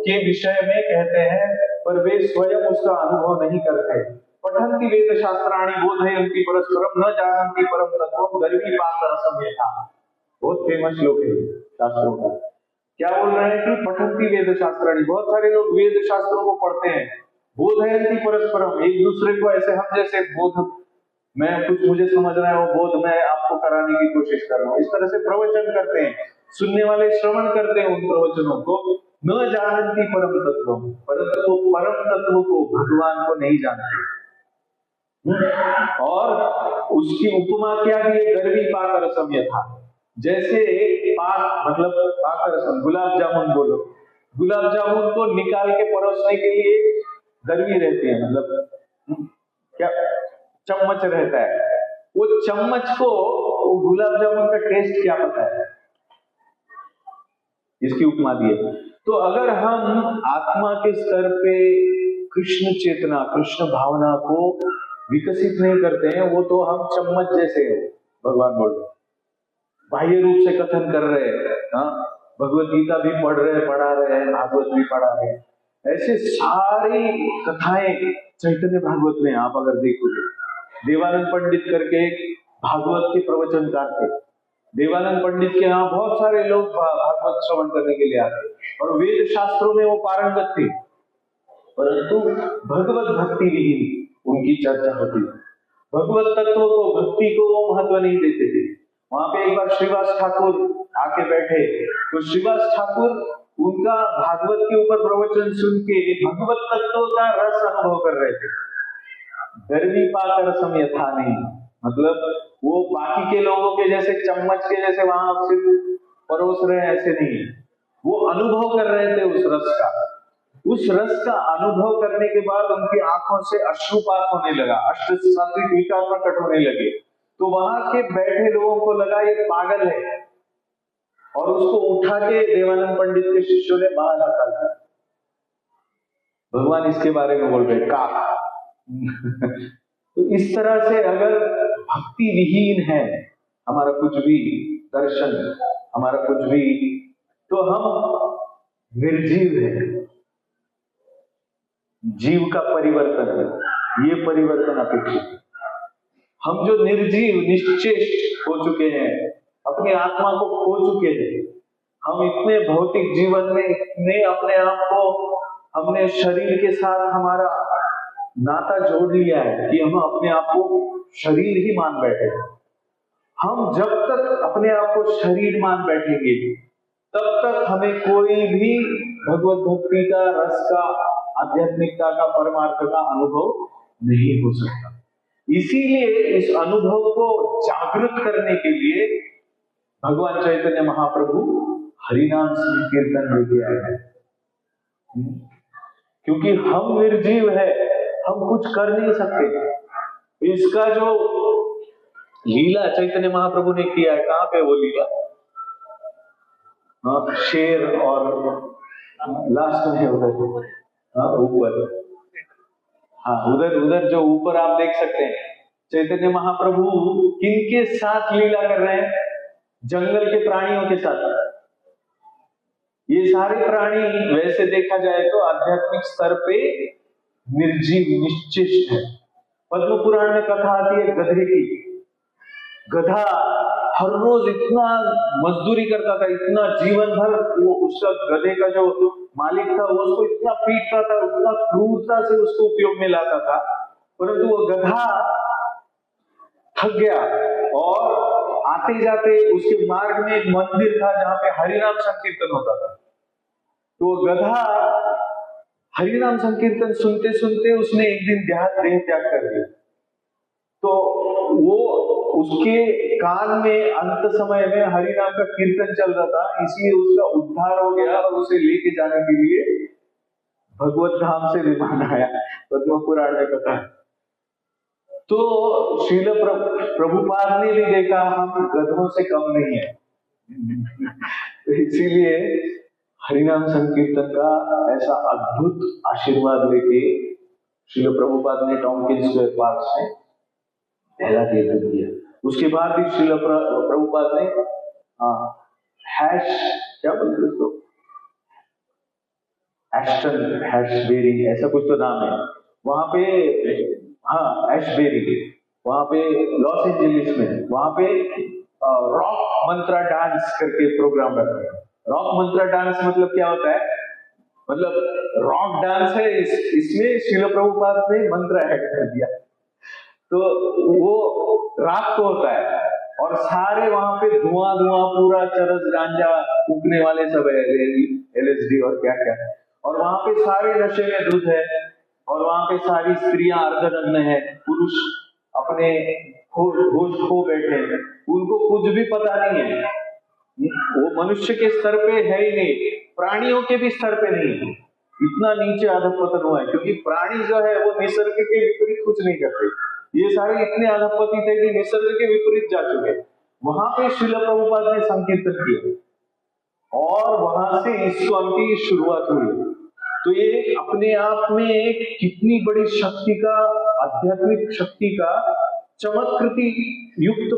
के विषय में कहते हैं, पर वे स्वयं उसका अनुभव नहीं करते। पठन्ति वेद शास्त्राणि बोधयन्ति परस्परम न जानन्ति परम तत्वम गर्वी पाक रसम यथा। बहुत फेमस श्लोक है शास्त्रों का। क्या बोल रहे हैं कि पठन्ति वेद शास्त्राणि, बहुत सारे लोग वेद शास्त्रों को पढ़ते हैं। बोधयन्ति परस्परम, एक दूसरे को ऐसे हम जैसे बोध, मैं कुछ मुझे समझ रहा है वो बोध मैं आपको कराने की कोशिश कर रहा हूँ, इस तरह से प्रवचन करते हैं। सुनने वाले श्रवण करते हैं उन प्रवचनों को। न जानन्ति परम तत्व, परंतु परम तत्व को, भगवान को नहीं जानते। और उसकी उपमा क्या दी है? गर्वी पाक रसम यथा। जैसे पाक मतलब पाक रसम, गुलाब जामुन बोलो, गुलाब जामुन को निकाल के परोसने के लिए गर्वी रहती है, मतलब क्या चम्मच रहता है। वो चम्मच को वो गुलाब जामुन का टेस्ट क्या पता है? इसकी उपमा दी है। तो अगर हम आत्मा के स्तर पे कृष्ण चेतना, कृष्ण भावना को विकसित नहीं करते हैं, वो तो हम चम्मच जैसे हो। भगवान बोल रहे बाह्य रूप से कथन कर रहे हैं, हाँ, भगवत गीता भी पढ़ रहे हैं, पढ़ा रहे हैं, भागवत भी पढ़ा रहे हैं, ऐसे सारी कथाएं चैतन्य भागवत में आप अगर देखोगे, देवानंद पंडित करके भागवत के प्रवचनकार थे। देवानंद पंडित के यहाँ बहुत सारे लोग भागवत श्रवण करने के लिए आते और वेद शास्त्रों में वो पारंगत थे, परंतु भगवत भक्ति विहीन उनकी चर्चा होती। भगवत तत्व को, भक्ति को वो महत्व नहीं देते थे। वहां पे एक बार श्रीवास ठाकुर आके बैठे, तो श्रीवास ठाकुर उनका भागवत के ऊपर प्रवचन सुन के भगवत तत्व का रस अनुभव कर रहे थे। गर्वी पाक रसम यथा नहीं, मतलब वो बाकी के लोगों के जैसे चम्मच के जैसे वहां सिर्फ परोस रहे हैं, ऐसे नहीं, वो अनुभव कर रहे थे उस रस का। उस रस का अनुभव करने के बाद उनकी आंखों से अश्रुपात होने लगा, अष्ट सात्विक विकार प्रकट होने लगे। तो वहां के बैठे लोगों को लगा ये पागल है, और उसको उठा के देवानंद पंडित के शिष्यों ने बाहर निकाल दिया। भगवान इसके बारे में बोल रहे का तो इस तरह से अगर भक्ति विहीन है हमारा कुछ भी दर्शन, हमारा कुछ भी, तो हम निर्जीव है। जीव का परिवर्तन है, ये परिवर्तन अपेक्षित है। हम जो निर्जीव निश्चेष्ट हो चुके हैं, अपनी आत्मा को खो चुके हैं, हम इतने भौतिक जीवन में इतने अपने आप को, हमने शरीर के साथ हमारा नाता जोड़ लिया है कि हम अपने आप को शरीर ही मान बैठे हैं। हम जब तक अपने आप को शरीर मान बैठेंगे तब तक हमें कोई भी भगवत भक्ति का, रस का, आध्यात्मिकता का, परमार्थ का अनुभव नहीं हो सकता। इसीलिए इस अनुभव को जागृत करने के लिए भगवान चैतन्य महाप्रभु हरिनाम संकीर्तन लेके आए हैं। क्योंकि हम निर्जीव है, हम कुछ कर नहीं सकते। इसका जो लीला चैतन्य महाप्रभु ने किया है, कहां पे वो लीला? शेर और लास्ट में उधर ऊपर, उधर जो ऊपर आप देख सकते हैं, चैतन्य महाप्रभु किनके साथ लीला कर रहे हैं? जंगल के प्राणियों के साथ। ये सारे प्राणी वैसे देखा जाए तो आध्यात्मिक स्तर पे निर्जीव, निश्चिष्ट है। पद्म पुराण में कथा आती है गधे की। गधा हर रोज इतना मजदूरी करता था, इतना जीवन भर वो उसका, गधे का जो मालिक था वो उसको इतना पीटता था, उतना क्रूरता से उसको उपयोग में लाता था, परंतु वो गधा थक गया और आते जाते उसके मार्ग में एक मंदिर था जहां पे हरिनाम संकीर्तन होता था। तो गधा हरिनाम संकीर्तन सुनते सुनते उसने एक दिन देह त्याग कर दिया। तो वो उसके कान में अंत समय में हरिनाम का कीर्तन चल रहा था, इसलिए उसका उद्धार हो गया और उसे लेके जाने के लिए भगवत धाम से विमान आया। पद्म पुराण में कथा है। तो श्रील प्रभुपाद ने भी देखा हम गधों से कम नहीं है, इसीलिए हरिनाम संकीर्तन का ऐसा अद्भुत आशीर्वाद लेके श्रील प्रभुपाद ने टॉमकिंस स्क्वायर पार्क में पहला कीर्तन किया। उसके बाद भी श्रील प्रभुपाद ने क्या बोलते उसको, एस्टन हैशबेरी ऐसा कुछ तो नाम है, वहां पे, एशबेरी, वहां पे लॉस एंजलिस में, वहां पे रॉक मंत्रा डांस करके प्रोग्राम रखा है। रॉक मंत्रा डांस मतलब क्या होता है? मतलब रॉक डांस है, इसमें श्रील प्रभुपाद ने मंत्र ऐड कर दिया। तो वो रात को होता है और सारे वहां पे धुआं पूरा चरस गांजा फूकने वाले सब है, LSD और क्या क्या, और वहां पे सारे नशे में धुत है और वहां पे सारी स्त्रियां अर्धनग्न है, पुरुष अपने होश खो बैठे हैं, उनको कुछ भी पता नहीं है। वो मनुष्य के स्तर पे है ही नहीं, प्राणियों के भी स्तर पे नहीं है। इतना नीचे अधपतन हुआ है क्योंकि प्राणी जो है वो निसर्ग के विपरीत कुछ नहीं करते। ये सारे इतने अधपतित थे कि निसर्ग के विपरीत जा चुके। वहां पे श्रील प्रभुपाद ने संकीर्तन किया और वहां से ISKCON की शुरुआत हुई। तो ये अपने आप में एक कितनी बड़ी शक्ति का, आध्यात्मिक शक्ति का चमत्कृति युक्त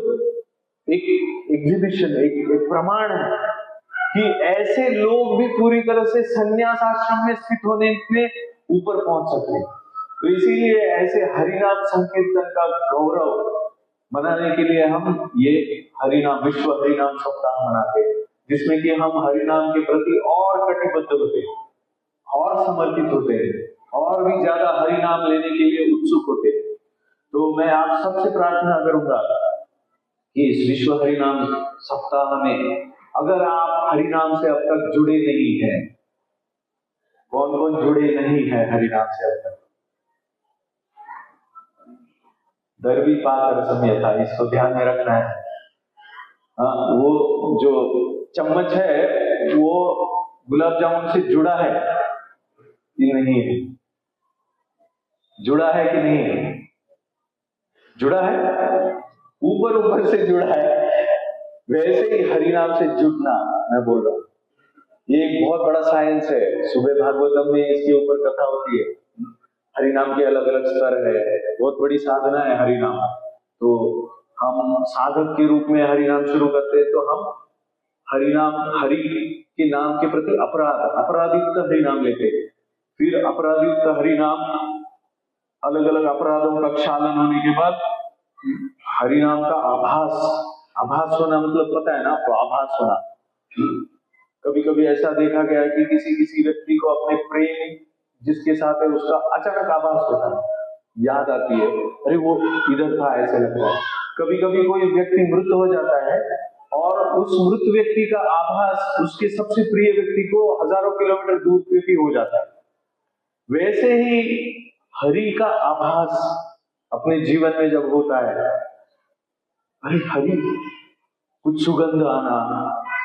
एक एग्जीबिशन, एक प्रमाण है कि ऐसे लोग भी पूरी तरह से संन्यास आश्रम में स्थित होने के ऊपर पहुंच सकते हैं। तो इसीलिए ऐसे हरिनाम संकीर्तन का गौरव मनाने के लिए हम ये हरिनाम, विश्व हरिनाम सप्ताह मनाते हैं, जिसमें कि हम हरिनाम के प्रति और कटिबद्ध होते हैं और समर्पित होते हैं और भी ज्यादा हरिनाम लेने के लिए उत्सुक होते हैं। तो मैं आप सबसे प्रार्थना करूंगा कि इस विश्व हरिनाम सप्ताह में अगर आप हरिनाम से अब तक जुड़े नहीं हैं, कौन कौन जुड़े नहीं है हरिनाम से अब तक? दरवी पाकर समयता, इसको ध्यान में रखना है। वो जो चम्मच है वो गुलाब जामुन से जुड़ा है कि नहीं है? जुड़ा है कि नहीं है? जुड़ा है, ऊपर से जुड़ा है। वैसे ही हरिनाम से जुड़ना, मैं बोल रहा हूं, ये एक बहुत बड़ा साइंस है। सुबह भागवतम में इसके ऊपर कथा होती है। हरिनाम के अलग अलग स्तर है, बहुत बड़ी साधना है हरिनाम। तो हम साधक के रूप में हरिनाम शुरू करते हैं तो हम हरिनाम, हरि के नाम के प्रति अपराधयुक्त हरिनाम लेते हैं। फिर अपराधयुक्त हरिनाम, अलग अलग अपराधों का क्षालन होने के बाद हरिनाम का आभास होना, मतलब पता है ना आपको, आभास होना। कभी कभी ऐसा देखा गया है कि किसी व्यक्ति को अपने प्रेम जिसके साथ है उसका अचानक आभास होता है, याद आती है, अरे वो इधर था, ऐसे लगता है। कभी कभी कोई व्यक्ति मृत हो जाता है और उस मृत व्यक्ति का आभास उसके सबसे प्रिय व्यक्ति को हजारों किलोमीटर दूर पे भी हो जाता है। वैसे ही हरि का आभास अपने जीवन में जब होता है, अरे हरि, कुछ सुगंध आना,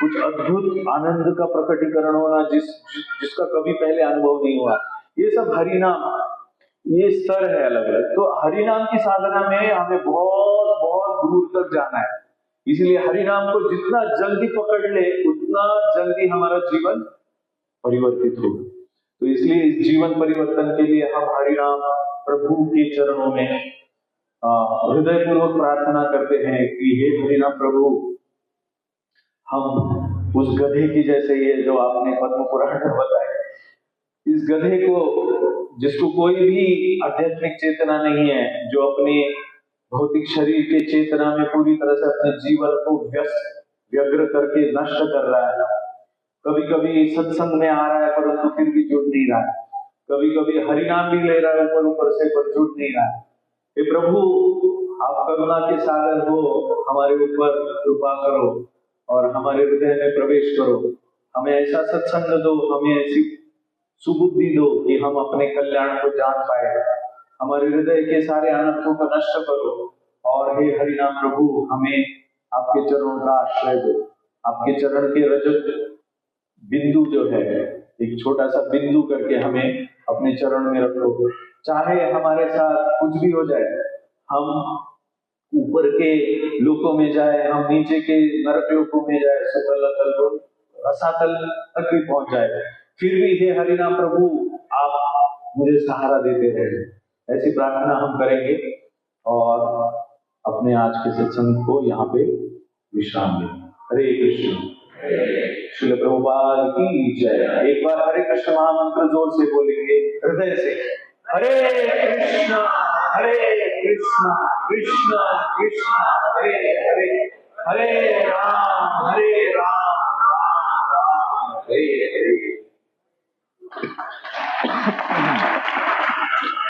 कुछ अद्भुत आनंद का प्रकटीकरण होना जिसका कभी पहले अनुभव नहीं हुआ, ये सब हरि नाम, ये स्तर है अलग अलग। तो हरि नाम की साधना में हमें बहुत बहुत दूर तक जाना है। इसलिए हरि नाम को जितना जल्दी पकड़ ले उतना जल्दी हमारा जीवन परिवर्तित हो। तो इसलिए इस जीवन परिवर्तन के लिए हम हरि नाम प्रभु के चरणों में हृदय पूर्वक प्रार्थना करते हैं कि हे हरि नाम प्रभु, हम उस गधे की जैसे, ये जो आपने पद्म पुराण में बताया, इस गधे को, जिसको कोई भी आध्यात्मिक चेतना नहीं है, जो अपने भौतिक शरीर के चेतना में पूरी तरह से अपने जीवन को व्यग्र करके नष्ट कर रहा है, कभी कभी सत्संग में आ रहा है परंतु फिर भी जुड़ नहीं रहा है, कभी कभी हरिनाम भी ले रहा है ऊपर ऊपर से पर जुड़ नहीं रहा है। हे प्रभु, आप करुणा के सागर हो, हमारे ऊपर कृपा करो और हमारे हृदय में प्रवेश करो, हमें ऐसा सत्संग दो, हमें ऐसी सुबुद्धि दो कि हम अपने कल्याण को जान पाए, हमारे हृदय के सारे अनर्थों को नष्ट करो। और हे हरिनाम प्रभु, हमें आपके चरणों का आश्रय दो, आपके चरण के रजत बिंदु जो है, एक छोटा सा बिंदु करके हमें अपने चरण में रखो। चाहे हमारे साथ कुछ भी हो जाए, हम ऊपर के लोकों में जाए, हम नीचे के नरक लोकों में जाए, सुतल अतल रसातल तक भी पहुंच जाए, फिर भी हे हरिनाम प्रभु आप मुझे सहारा देते रहे। ऐसी प्रार्थना हम करेंगे और अपने आज के सत्संग को यहाँ पे विश्राम दें। हरे कृष्ण। श्रील प्रभुपाद की जय। एक बार हरे कृष्ण महामंत्र जोर से बोलेंगे हृदय से। हरे कृष्ण कृष्ण कृष्ण हरे हरे, हरे राम राम राम हरे हरे।